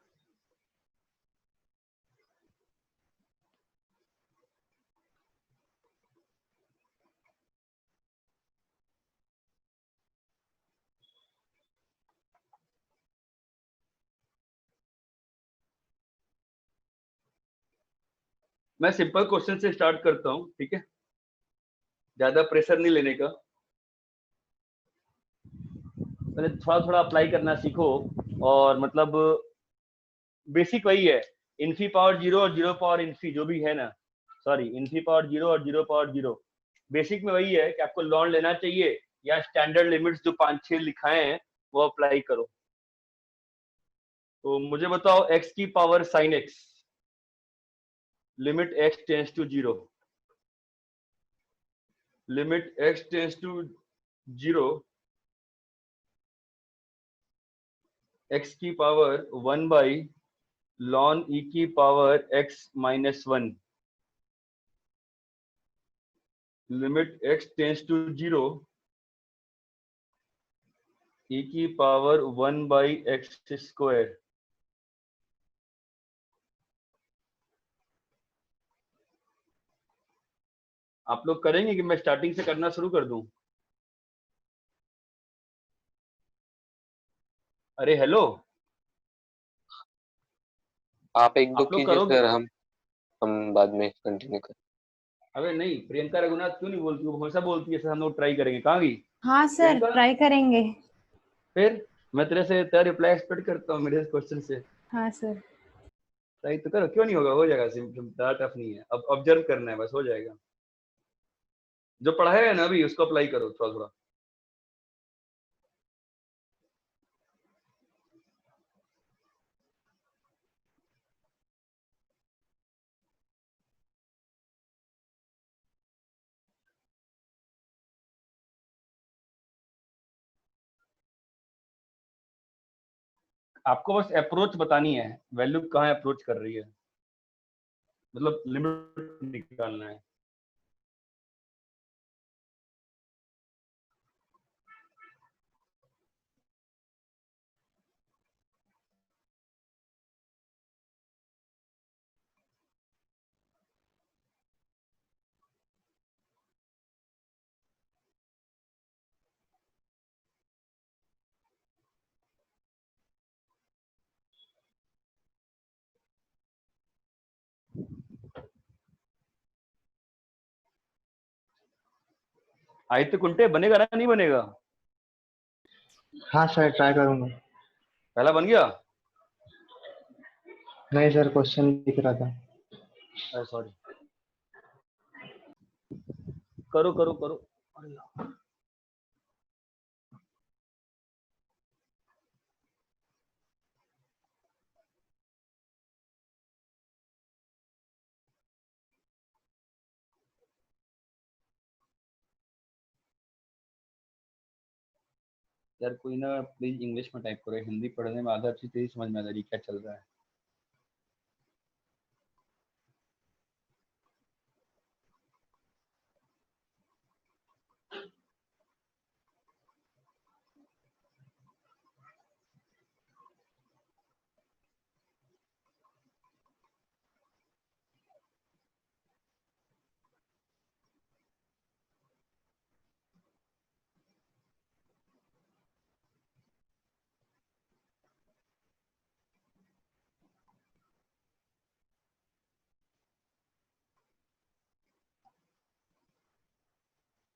मैं सिंपल क्वेश्चन से स्टार्ट करता हूँ। ठीक है ज्यादा प्रेशर नहीं लेने का, पहले थोड़ा थोड़ा अप्लाई करना सीखो। और मतलब बेसिक वही है, इन्फी पावर 0 और 0 पावर इन्फी जो भी है ना, सॉरी इन्फी पावर 0 और 0 पावर 0, बेसिक में वही है कि आपको लॉन लेना चाहिए या स्टैंडर्ड लिमिट्स जो 5-6 लिखाए हैं वो अप्लाई करो। तो मुझे बताओ x की power sine x, limit x tends to 0, limit x tends to 0, x की पावर 1 बाई ln e की power x minus 1, limit x tends to 0, e की पावर 1 बाई एक्स स्क्वायर। आप लोग करेंगे कि मैं स्टार्टिंग से करना शुरू कर दूं? अरे हेलो, आप एक दो आप लोग कीजिए करोगे? सर, हम बाद में कंटिन्यू करें। अबे नहीं, प्रियंका रघुनाथ क्यों नहीं बोलती? वो हमेशा बोलती है सर हम लोग ट्राई करेंगे। कहाँ गई हाँ सर, प्रियंका? ट्राई करेंगे। फिर मैं तेरे से तेरा रिप्लाई एक्सपेक्ट करता हूँ मेरे क्वेश्चन से। हाँ सर। ट्राई तो करो, क्यों नहीं होगा? हो जाएगा, ज़्यादा टफ नहीं है, अब ऑब्जर्व करना है बस, हो जाएगा। जो पढ़ाया है ना अभी उसको अप्लाई करो थोड़ा थोड़ा। आपको बस अप्रोच बतानी है, वैल्यू कहाँ अप्रोच कर रही है, मतलब लिमिट निकालना है। आदित्य कुंटे बनेगा ना, नहीं बनेगा? हाँ सर, ट्राई करूंगा। पहला बन गया? नहीं सर, क्वेश्चन लिख रहा था। सॉरी, करो करो करो। अरे यार। यार कोई ना प्लीज इंग्लिश में टाइप करो, हिंदी पढ़ने में आधा अच्छी तेजी समझ में आ रही क्या चल रहा है।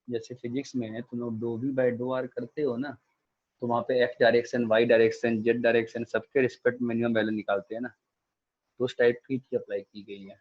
जैसे फिजिक्स में तुम लोग d v by d r करते हो ना, तो वहाँ पे x direction, y direction, z direction सबके रिस्पेक्ट मिनिमम वैल्यू निकालते हैं ना, तो उस टाइप की चीज अप्लाई की गई है।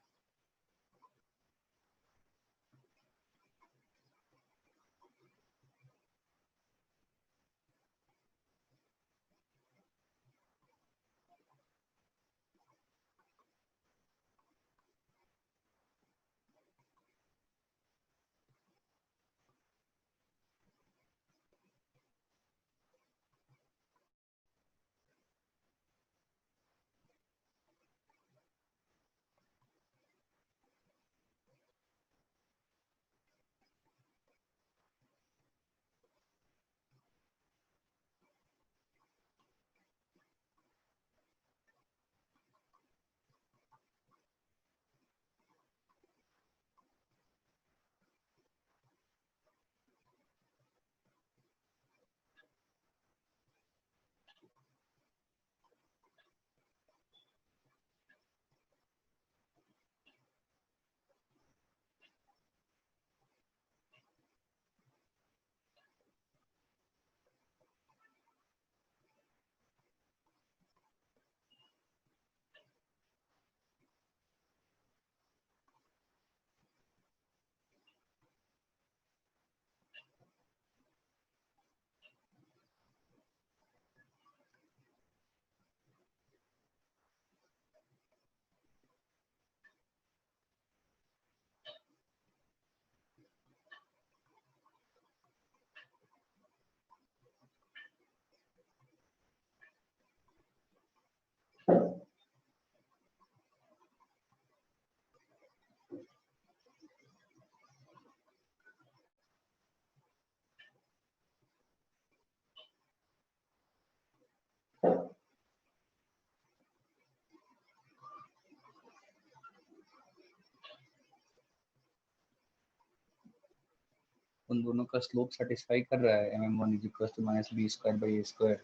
उन दोनों का स्लोप सेटिस्फाई कर रहा है mm1 is equal to minus b square by a square.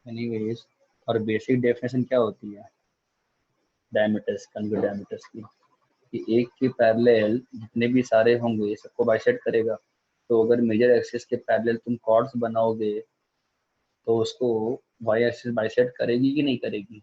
Anyways, और बेसिक डेफिनेशन क्या होती है डायमीटर्स, कॉन्वेक्स डायमीटर्स की, कि एक के पैरेलल जितने भी सारे होंगे सबको बाइसेक्ट करेगा। तो अगर मेजर एक्सिस के पैरेलल तुम कॉर्ड्स बनाओगे तो उसको वाई एक्सिस बाइसेक्ट करेगी कि नहीं करेगी?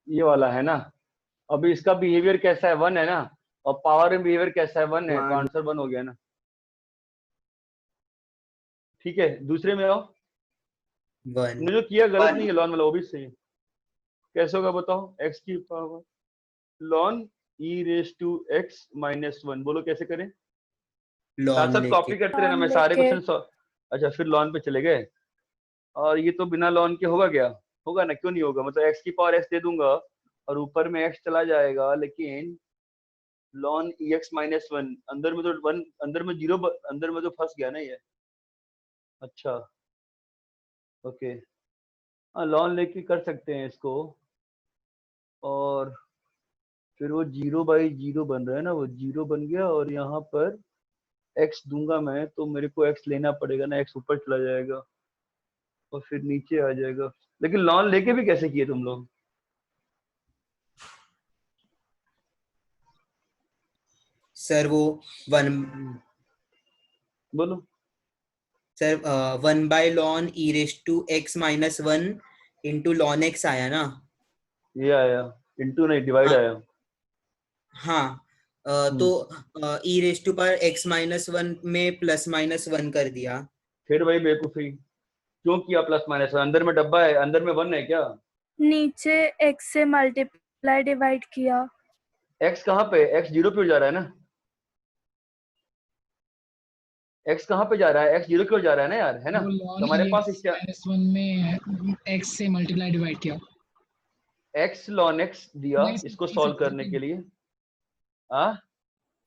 ये वाला है ना। अभी इसका बिहेवियर कैसा है, 1 है ना, और पावर में बिहेवियर कैसा है, 1 है, तो आंसर 1 हो गया ना। ठीक है, दूसरे में आओ। तुमने जो किया गलत नहीं है, लॉन वाला वो भी सही है। कैसे होगा बताओ? x की power ln e raise to x minus 1, बोलो कैसे करें? साथ साथ कॉपी करते रहना, मैं सारे क्वेश्चन। अच्छा, फिर लॉन पे चले गए, और ये तो बिना लॉन के होगा क्या? होगा ना, क्यों नहीं होगा? मतलब x की पावर x दे दूंगा और ऊपर में x चला जाएगा, लेकिन ln ex माइनस 1 अंदर में तो 1, अंदर में 0, अंदर में तो फंस गया ना ये। अच्छा ओके, हाँ लॉन लेके कर सकते हैं इसको, और फिर वो 0/0 बन रहा है ना, वो 0 बन गया, और यहाँ पर x दूंगा मैं, तो मेरे को x लेना पड़ेगा ना, x ऊपर चला जाएगा और फिर नीचे आ जाएगा। लेकिन लॉन लेके भी कैसे किए तुम लोग? सर वो 1 बोलो sir 1/ln e raise to x minus 1 into ln x आया ना? ये आया, इंटू नहीं डिवाइड आया। हाँ, तो e रेज टू पर x माइनस 1 में प्लस माइनस 1 कर दिया। फिर वही बेवकूफी क्यों किया? प्लस माइनस अंदर में डब्बा है, अंदर में 1 है क्या? नीचे x से मल्टीप्लाई डिवाइड किया। x कहाँ पे? x 0 पे जा रहा है ना, x कहाँ पे जा रहा है? x 0 क्यों जा रहा है ना यार, है ना? तुम्हारे पास इसका -1 में x से मल्टीप्लाई डिवाइड किया, x ln x दिया इसको सॉल्व करने के लिए। हाँ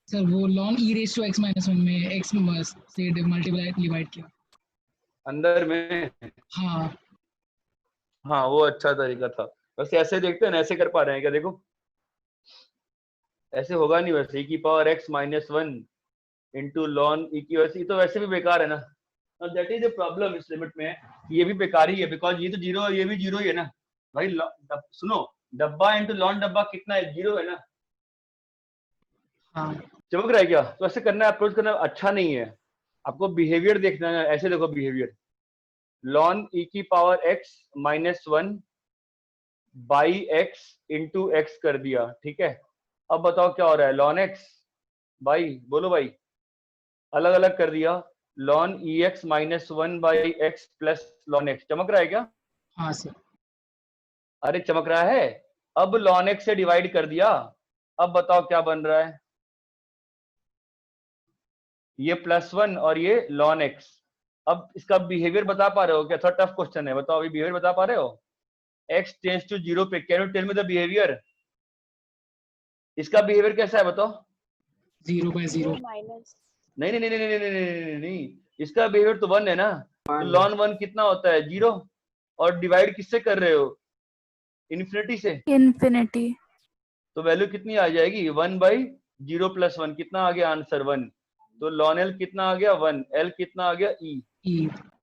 सर वो ln e raise to x minus 1 में x से मल्टीप्लाई डिवाइड किया अंदर में। हाँ हाँ वो अच्छा तरीका था। वैसे ऐसे देखते हैं ना, ऐसे कर पा रहे हैं क्या? देखो ऐसे होगा नहीं वैसे, e की power x minus 1 into lawn e की, वैसे तो वैसे भी बेकार है ना। दैट इज ए प्रॉब्लम इस लिमिट में, ये भी बेकार ही है, बिकॉज ये तो 0 और ये भी 0 ही है ना भाई। सुनो, डब्बा इंटू लॉन डब्बा कितना है? 0 है ना। हाँ चमक रहा है क्या? तो ऐसे करना, अप्रोच करना अच्छा नहीं है। आपको बिहेवियर देखना है। ऐसे देखो बिहेवियर, ln e की power x minus 1 by x into x कर दिया, ठीक है। अब बताओ क्या हो रहा है? ln x बाई, बोलो भाई, अलग अलग कर दिया, ln ex minus 1 by x plus ln x। चमक रहा है क्या? हाँ सर। अरे चमक रहा है। अब ln x से डिवाइड कर दिया, अब बताओ क्या बन रहा है? ये +1 और ये ln x। अब इसका बिहेवियर बता पा रहे हो क्या? थोड़ा टफ क्वेश्चन है, बताओ अभी बिहेवियर बता पा रहे हो? x टेंड्स टू 0 पे, can you tell me the behaviour? इसका बिहेवियर कैसा है बताओ? 0/0 नहीं नहीं नहीं नहीं नहीं नहीं नहीं, इसका बिहेवियर तो 1 है ना। तो ln 1 कितना होता है? 0। और डिवाइड किससे कर रहे हो? इन्फिनिटी से। इन्फिनिटी। तो वैल्यू कितनी आ जाएगी? 1/0 + 1 कितना आ गया? आंसर 1। तो ln l कितना आ गया? 1। l कितना आ गया? e।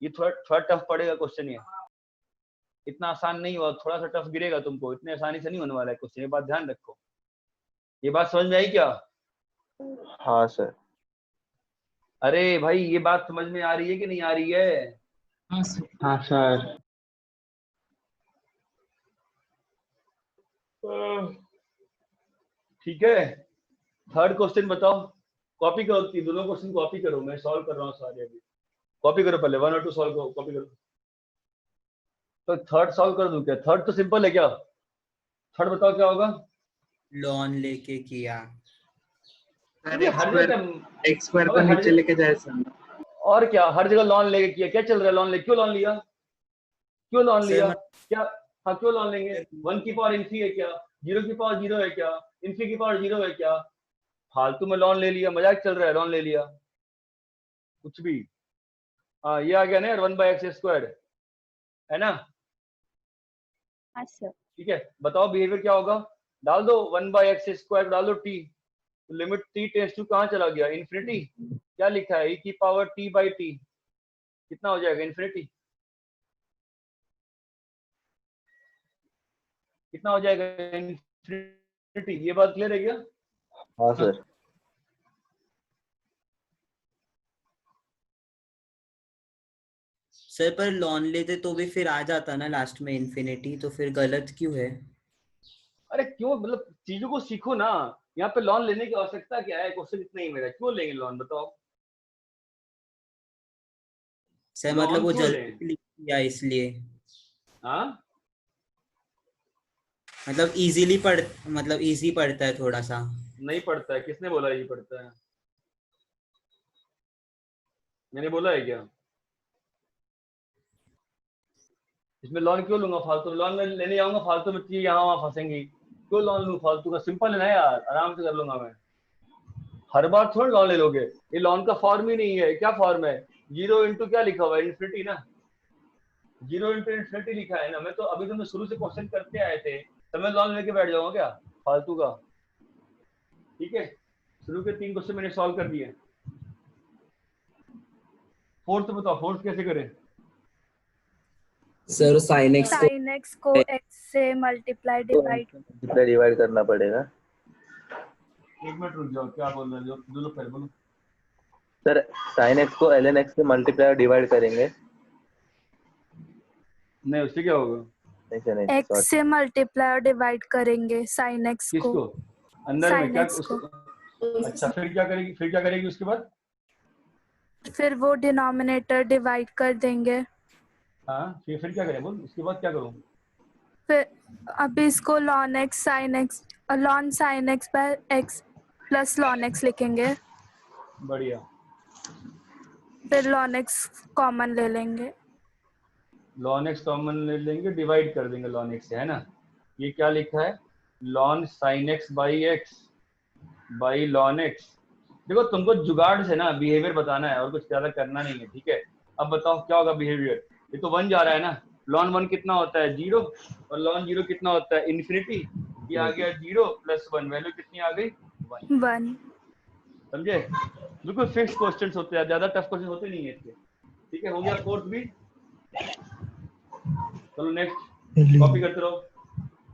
ये थोड़ा टफ पड़ेगा क्वेश्चन, ये इतना आसान नहीं हुआ, थोड़ा सा टफ गिरेगा तुमको, इतने आसानी से नहीं होने वाला है क्वेश्चन, ये बात ध्यान रखो। ये बात समझ में आई क्या? हाँ सर। अरे भाई ये बात समझ में आ रही है कि नहीं आ रही है? हाँ सर। हाँ सर। ठीक है, थर्ड क्वेश्चन बताओ। कॉपी करो, दोनों क्वेश्चन कॉपी करो, मैं सॉल्व कर रहा हूँ सारे अभी। कॉपी करो पहले, 1 और 2 सॉल्व करो, कॉपी करो। तो थर्ड सॉल्व कर दूं क्या? थर्ड तो सिंपल है क्या? थर्ड बताओ क्या होगा? लॉन लेके किया। एक्स स्क्वायर को नीचे लेके जाए सर। और क्या, हर जगह लॉन लेके किया? क्या चल रहा है? लॉन ले, क्यों लॉन लिया? क्यों लॉन लिया? क्या हाँ क्यों लॉन लेंगे? 1 की पावर इन्फी है क्या? 0 की पावर 0 है क्या? इन्फी की पावर 0 है क्या? फालतू में लॉन ले लिया, मजाक चल रहा है, लॉन ले लिया कुछ भी। हाँ ये आ गया ना यार 1/x² है ना? हाँ सर। ठीक है, बताओ बिहेवियर क्या होगा? डाल दो 1/x² डाल दो t, limit t tends to कहाँ चला गया? इन्फिनिटी। क्या लिखा है? e की पावर t/t कितना हो जाएगा? इन्फिनिटी। कितना हो जाएगा? इन्फिनिटी। ये बात क्लियर है क्या? हाँ सर। सर पर लॉन लेते तो भी फिर आ जाता ना लास्ट में इन्फिनिटी, तो फिर गलत क्यों है? अरे क्यों, मतलब चीजों को सीखो ना। यहाँ पे लॉन लेने की आवश्यकता क्या है? क्वेश्चन इतना ही मेरा, क्यों लेंगे लॉन बताओ? सर लॉन मतलब वो क्यों जल्दी लें? क्लिक किया इसलिए। हाँ मतलब मतलब इजी पड़ता है थोड़ा सा। नहीं पढ़ता है, किसने बोला ये पढ़ता है? मैंने बोला है क्या? इसमें लॉन क्यों लूंगा फालतू? लॉन में लेने जाऊंगा फालतू में, चीज यहाँ वहां फंसेंगी। क्यों लॉन लूं फालतू का? सिंपल है ना यार, आराम से कर लूंगा मैं। हर बार थोड़ा लॉन ले लोगे, ये लॉन का फॉर्म ही नहीं है। क्या फॉर्म है? 0 इंटू क्या लिखा हुआ है? इन्फिनिटी ना। 0 इंटू इन्फिनिटी लिखा है ना। मैं तो अभी तो शुरू से क्वेश्चन करते आए थे, तो मैं लॉन लेके बैठ जाऊंगा क्या फालतू का? ठीक है, शुरू के 3 क्वेश्चन मैंने सॉल्व कर दिए। फोर्थ बताओ, फोर्थ कैसे करें? सर sin x को x से मल्टीप्लाई डिवाइड करना पड़ेगा। एक मिनट रुक जाओ, क्या बोल रहे हो? जो लोग पहले बोलो। सर sin x को ln x से मल्टीप्लाई डिवाइड करेंगे। नहीं उससे क्या होगा? नहीं x से मल्टीप्लाई और डिवाइड करेंगे sin x को। किसको? अंदर में sin क्या x उसको? अच्छा फिर क्या करेगी? फिर क्या करेगी उसके बाद? फिर वो डिनोमिनेटर डिवाइड कर देंगे। हाँ फिर क्या करें? बोल उसके बाद क्या करूँ? फिर अभी इसको ln x sin x by x plus ln x लिखेंगे। बढ़िया। फिर ln x कॉमन ले लेंगे। ln x कॉमन ले लेंगे, डिवाइड कर देंगे ln x से, है ना? ये क्या लिखा है? ln sin x by x by ln x। देखो तुमको जुगाड़ से ना बिहेवियर बताना है और कुछ ज्यादा करना नहीं है, ठीक है? अब बताओ क्या होगा बिहेवियर? ये तो 1 जा रहा है ना। ln 1 कितना होता है? 0, और ln 0 कितना होता है? इन्फिनिटी। ये आ गया 0 प्लस 1, वैल्यू कितनी आ गई? 1। समझे? बिल्कुल फिक्स क्वेश्चंस होते हैं, ज्यादा टफ क्वेश्चन होते नहीं है इसके। ठीक है, हो गया फोर्थ भी। चलो नेक्स्ट कॉपी करते रहो।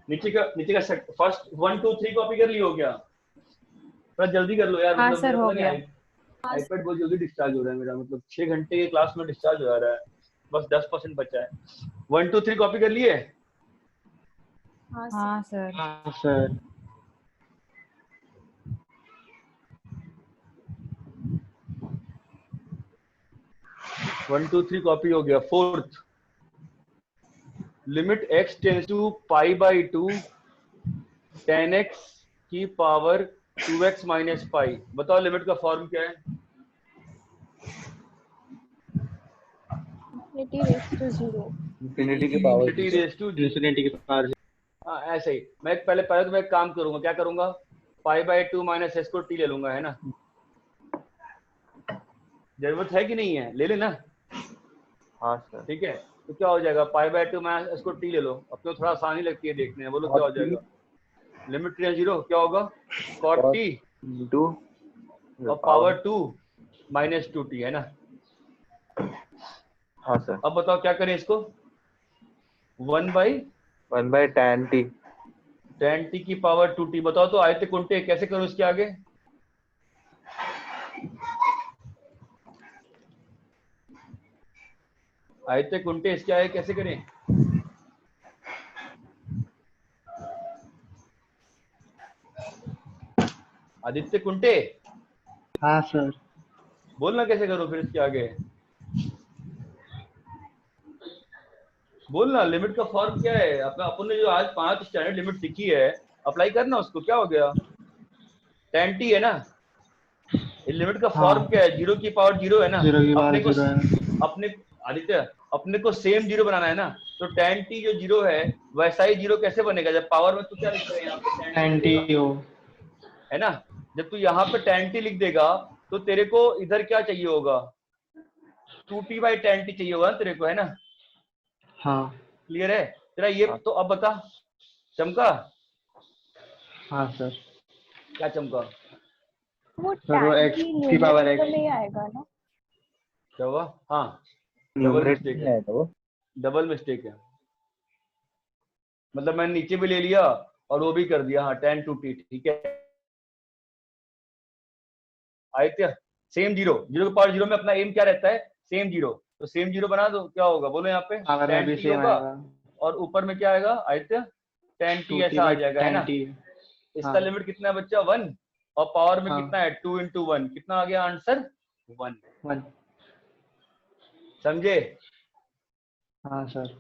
नीचे का फर्स्ट 1 2 3 कॉपी कर लियो क्या? थोड़ा जल्दी कर लो यार। हाँ मतलब सर हो गया। आईपैड बहुत जल्दी डिस्चार्ज हो रहा है मेरा, मतलब 6 घंटे के क्लास में डिस्चार्ज हो जा रहा है, बस 10% बचा है। 1 2 3 कॉपी कर लिए? हाँ सर। हाँ sir. One two three copy हो गया। Fourth, limit x tends to π/2 tan x की पावर 2x माइनस पाई। बताओ लिमिट का फॉर्म क्या है? इन्फिनिटी की पावर इन्फिनिटी की पावर। हाँ ऐसे ही। मैं पहले तो मैं एक काम करूंगा, क्या करूंगा? π/2 माइनस s को t ले लूंगा, है ना? जरूरत है कि नहीं है? ले लेना। हाँ सर। ठीक है, तो क्या हो जाएगा? π/2 माइनस s को t ले लो। अब तो थोड़ा आसानी लगती है देखने में, बोलो क्या हो जाएगा? लिमिट 0 क्या होगा? cot t इंटू और पावर 2 माइनस 2t, है ना? हाँ सर। अब बताओ क्या करें इसको? 1 tan t tan t की पावर 2t। बताओ तो आयते कुंटे कैसे करूं इसके आगे? आयते कुंटे इसके आगे कैसे करें? आदित्य कुंटे। हाँ सर। बोलना कैसे करो फिर इसके आगे? बोलना। लिमिट का फॉर्म क्या है? अपना अपन ने जो आज 5 स्टैंडर्ड लिमिट सीखी है, अप्लाई करना उसको। क्या हो गया? tan t है ना? लिमिट का फॉर्म क्या है? 0 की पावर 0 है ना? 0 की पावर अपने को 0 है। अपने आदित्य अपने को सेम जीरो बनाना है ना, तो tan t जो जीरो है वैसा ही जीरो कैसे बनेगा? जब पावर में तू क्या लिख रहा है यहाँ पे tan t हो, है ना, जब तू यहाँ पे tan t लिख देगा तो तेरे को इधर क्या चाहिए होगा? 2t बाई tan t चाहिए होगा ना तेरे को, है ना? हाँ क्लियर है तेरा ये? तो अब बता, चमका? हाँ सर। क्या चमका? वो सर वो tan x की की पावर न्यूमरेटर x, में ही आएगा ना? क्या हुआ? हाँ डबल न्यूमरेटर मिस्टेक नहीं है, आया था वो। डबल मिस्टेक है, मतलब मैंने नीचे भी ले लिया और वो भी कर दिया। हाँ tan 2t, ठीक है आदित्य। सेम जीरो, जीरो के पावर जीरो में अपना एम क्या रहता है? सेम जीरो, तो सेम जीरो बना दो, क्या होगा बोलो यहाँ पे? पावर में tan भी t सेम होगा आएगा, और ऊपर में क्या आएगा आदित्य? tan t 2t ऐसा आ बाई जाएगा, है tan ना? t। इसका हाँ लिमिट कितना है बच्चा? 1, और पावर में हाँ कितना है? 2 into 1, कितना आ गया आंसर? 1। 1। समझे? हाँ सर।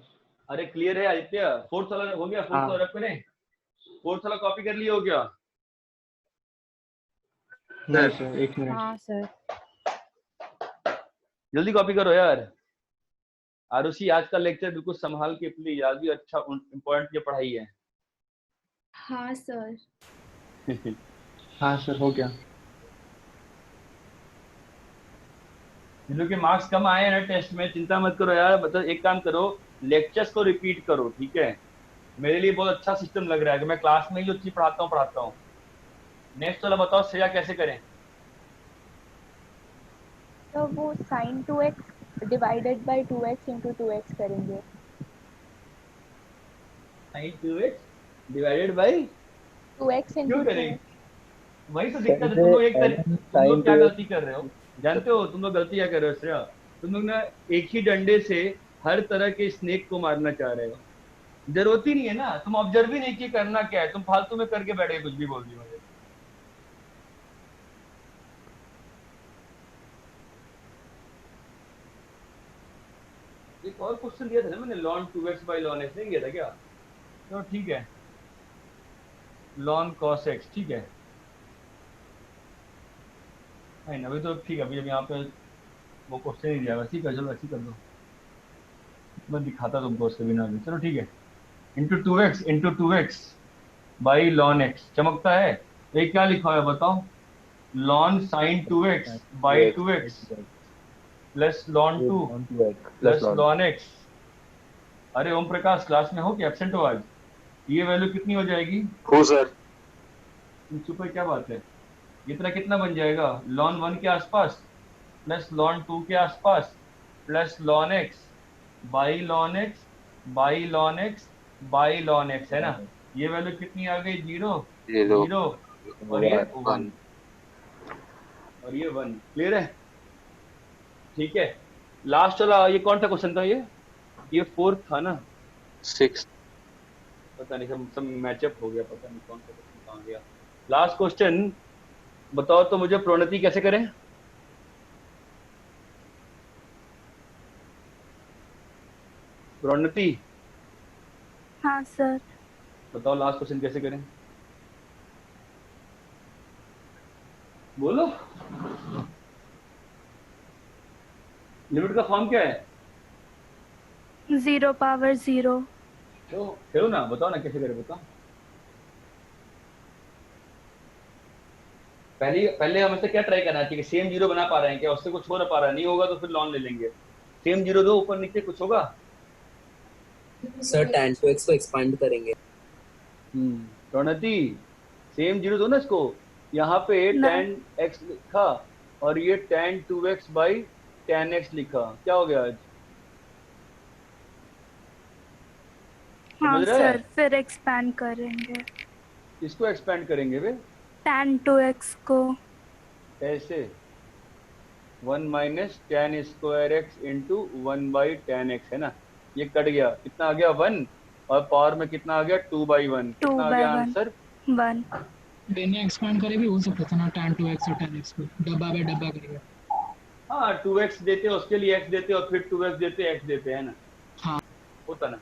अरे क्लियर है आदित्य? फोर्थ वाला हो गया? फोर्थ हाँ वाला रख मैंने, फोर्थ वाला कॉपी कर लिया हो क्या? नहीं सर, एक मिनट। हाँ सर। जल्दी कॉपी करो यार। आरुषि आज का लेक्चर बिल्कुल संभाल के प्लीज, आज भी अच्छा इंपॉर्टेंट ये पढ़ाई है। हाँ सर। हाँ सर हो गया। जिन के मार्क्स कम आए हैं ना टेस्ट में, चिंता मत करो यार, मतलब एक काम करो, लेक्चर्स को रिपीट करो, ठीक है? मेरे लिए बहुत अच्छा सिस्टम लग रहा है कि मैं क्लास में ही जो चीज पढ़ाता हूँ। नेक्स्ट वाला बताओ श्रेया, कैसे करें? तो वो sin 2x divided by 2x into 2x करेंगे। sin 2x divided by 2x into क्यों 2x। करेंगे? वही तो दिक्कत है, तुम लोग क्या गलती कर रहे हो? जानते हो तुम लोग गलती क्या कर रहे हो श्रेया? तुम लोग ना एक ही डंडे से हर तरह के स्नेक को मारना चाह रहे हो। जरूरत ही नहीं है ना, तुम ऑब्जर्व ही नहीं किए करना क्या है, तुम फालतू में करके बैठे कुछ भी बोल दी मुझे। एक और क्वेश्चन दिया था ना मैंने, ln 2x by ln x नहीं दिया था क्या? तो ठीक है, ln cos x, ठीक है नहीं अभी तो ठीक है, अभी यहाँ पे वो क्वेश्चन नहीं दिया, ठीक है चलो अच्छी कर दो, मैं दिखाता तुमको उसके बिना भी। चलो ठीक है, into two x by ln x चमकता है। ये क्या लिखा हुआ है बताओ? ln sin 2x by 2x plus ln 2 plus ln x। अरे ओम प्रकाश क्लास में हो कि एब्सेंट हो आज? ये वैल्यू कितनी हो जाएगी? हो सर। चुप है, क्या बात है? ये तरह कितना बन जाएगा? ln 1 के आसपास प्लस ln 2 के आसपास plus ln x by ln x by ln x by ln x, है ना? ये वैल्यू कितनी आ गई? 0 0 और ये 1 और ये 1। क्लियर है? ठीक है, लास्ट वाला ये कौन सा क्वेश्चन था? ये 4 था ना? 6। पता नहीं, सब मैचअप हो गया, पता नहीं कौन सा क्वेश्चन कहाँ गया। लास्ट क्वेश्चन बताओ तो मुझे, प्रोन्नति कैसे करें? प्रोन्नति हाँ सर। बताओ लास्ट क्वेश्चन कैसे करें? बोलो। लिमिट का फॉर्म क्या है? 0 पावर 0। तो खेलो ना, बताओ ना कैसे करें, बताओ। पहले हमें से क्या ट्राई करना चाहिए? सेम जीरो बना पा रहे हैं क्या? उससे कुछ हो ना पा रहा है, नहीं होगा तो फिर लॉन ले लेंगे। सेम जीरो दो, ऊपर नीचे कुछ होगा? सर tan 2x को एक्सपांड करेंगे। प्रणति सेम जीरो दो ना इसको, यहाँ पे tan x लिखा और ये tan 2x by tan x लिखा, क्या हो गया आज? हाँ सर, फिर एक्सपैंड करेंगे। इसको एक्सपैंड करेंगे वे? tan 2x को ऐसे 1 minus tan square x into 1 by tan x, है ना? ये कट गया, कितना आ गया? 1, और पावर में कितना आ गया? 2/1। कितना आ गया आंसर? 1। बिना एक्सपैंड करे भी हो सकता था ना, tan 2x और tan x को डब्बा बाय डब्बा करके। हाँ 2x देते उसके लिए x देते और फिर 2x देते x देते, है ना? हाँ होता ना।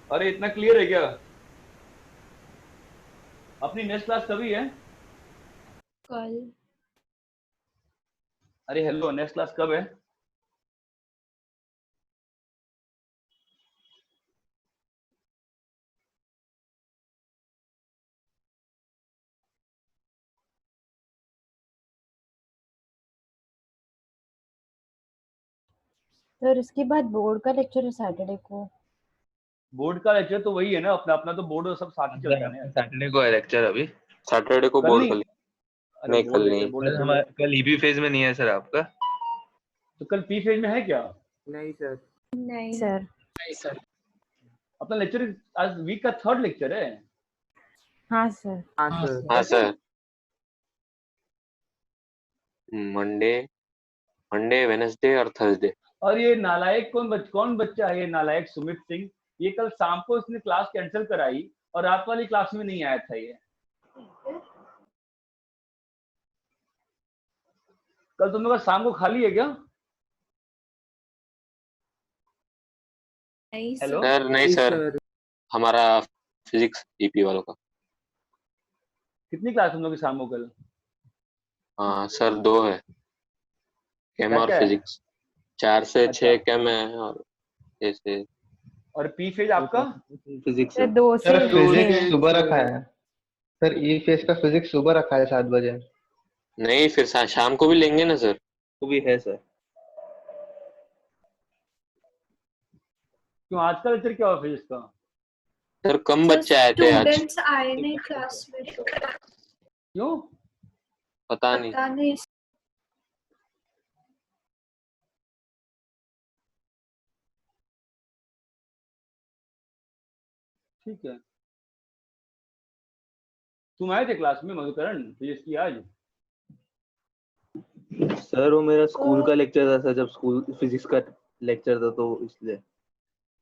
अरे इतना क्लियर है क्या? अपनी नेक्स्ट क्लास कभी है? कल। अरे हेलो, नेक्स्ट क्लास कब है? सर इसके बाद बोर्ड का लेक्चर है सैटरडे को। बोर्ड का लेक्चर तो वही है ना, अपना अपना तो बोर्ड सब साथ ही चलता है ना। सैटरडे को है लेक्चर अभी। सैटरडे को कल बोर्ड नहीं? कल अरे नहीं, बोर्ड कल लेक्चर नहीं। बोर्ड कल लेक्चर हमारा कल ईबी फेज में नहीं है सर आपका। तो कल पी फेज में है क्या? नहीं सर। नहीं सर। नहीं सर। अपना लेक्चर आज वीक का 3rd लेक्चर है। हाँ सर। हाँ सर। हाँ सर। मंडे वेनसडे और थर्सडे। और ये नालायक कौन बच्चा है ये नालायक सुमित सिंह, ये कल शाम को इसने क्लास कैंसिल कराई और रात वाली क्लास में नहीं आया था ये। कल तुम लोग का शाम को खाली है क्या? हेलो सर नहीं सर, हमारा फिजिक्स ईपी वालों का। कितनी क्लास तुम लोग की शाम को कल? हाँ सर, 2 है, केम क्या और क्या है? फिजिक्स। 4 से अच्छा। 6 केम है और ऐसे। और पी फेज आपका? फिजिक्स सर 2 से सर 6 फिजिक्स सुबह रखा है सर, ई फेज का फिजिक्स सुबह रखा है 7 बजे। नहीं, फिर शाम को भी लेंगे ना सर। को भी है सर। क्यों आज का लेक्चर क्या हुआ फिजिक्स का? सर कम बच्चे आए थे आज, स्टूडेंट्स आए नहीं क्लास में। क्यों? पता नहीं। पता नहीं। ठीक है। तुम आए थे क्लास में मधुकरण फिजिक्स की आज? सर वो मेरा स्कूल का लेक्चर था सर, जब स्कूल फिजिक्स का लेक्चर था तो इसलिए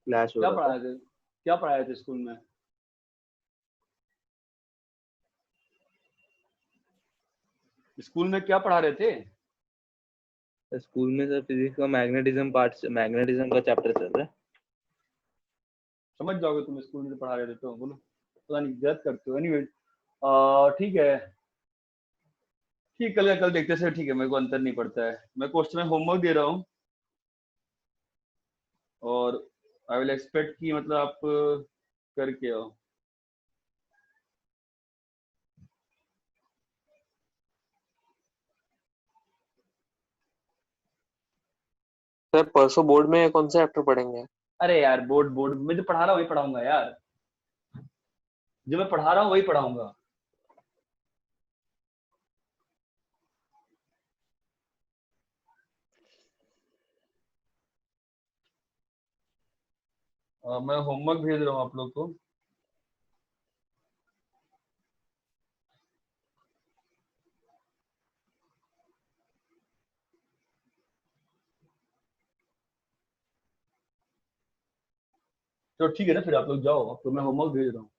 क्लैश हो क्या रहा पढ़ाए था। थे? क्या पढ़ाए थे स्कूल में? स्कूल में क्या पढ़ा रहे थे? स्कूल में सर फिजिक्स का मैग्नेटिज्म का चैप्टर चल रहा है। समझ जाओगे तुम, स्कूल में पढ़ा रहे थे तो बोलो, पता नहीं गलत करते हो। एनीवे ठीक है, ठीक कल देखते सर। ठीक है, मेरे को अंतर नहीं पड़ता है। मैं क्वेश्चन में होमवर्क दे रहा हूँ और आई विल एक्सपेक्ट कि मतलब आप करके आओ। सर परसों बोर्ड में कौन सा चैप्टर पढ़ेंगे? अरे यार बोर्ड मैं जो पढ़ा रहा हूँ वही पढ़ाऊंगा यार, जो मैं पढ़ा रहा हूँ वही पढ़ाऊंगा। मैं होमवर्क भेज रहा हूँ आप लोग को। तो ठीक है ना, फिर आप लोग जाओ, तो मैं होमवर्क भेज रहा हूँ।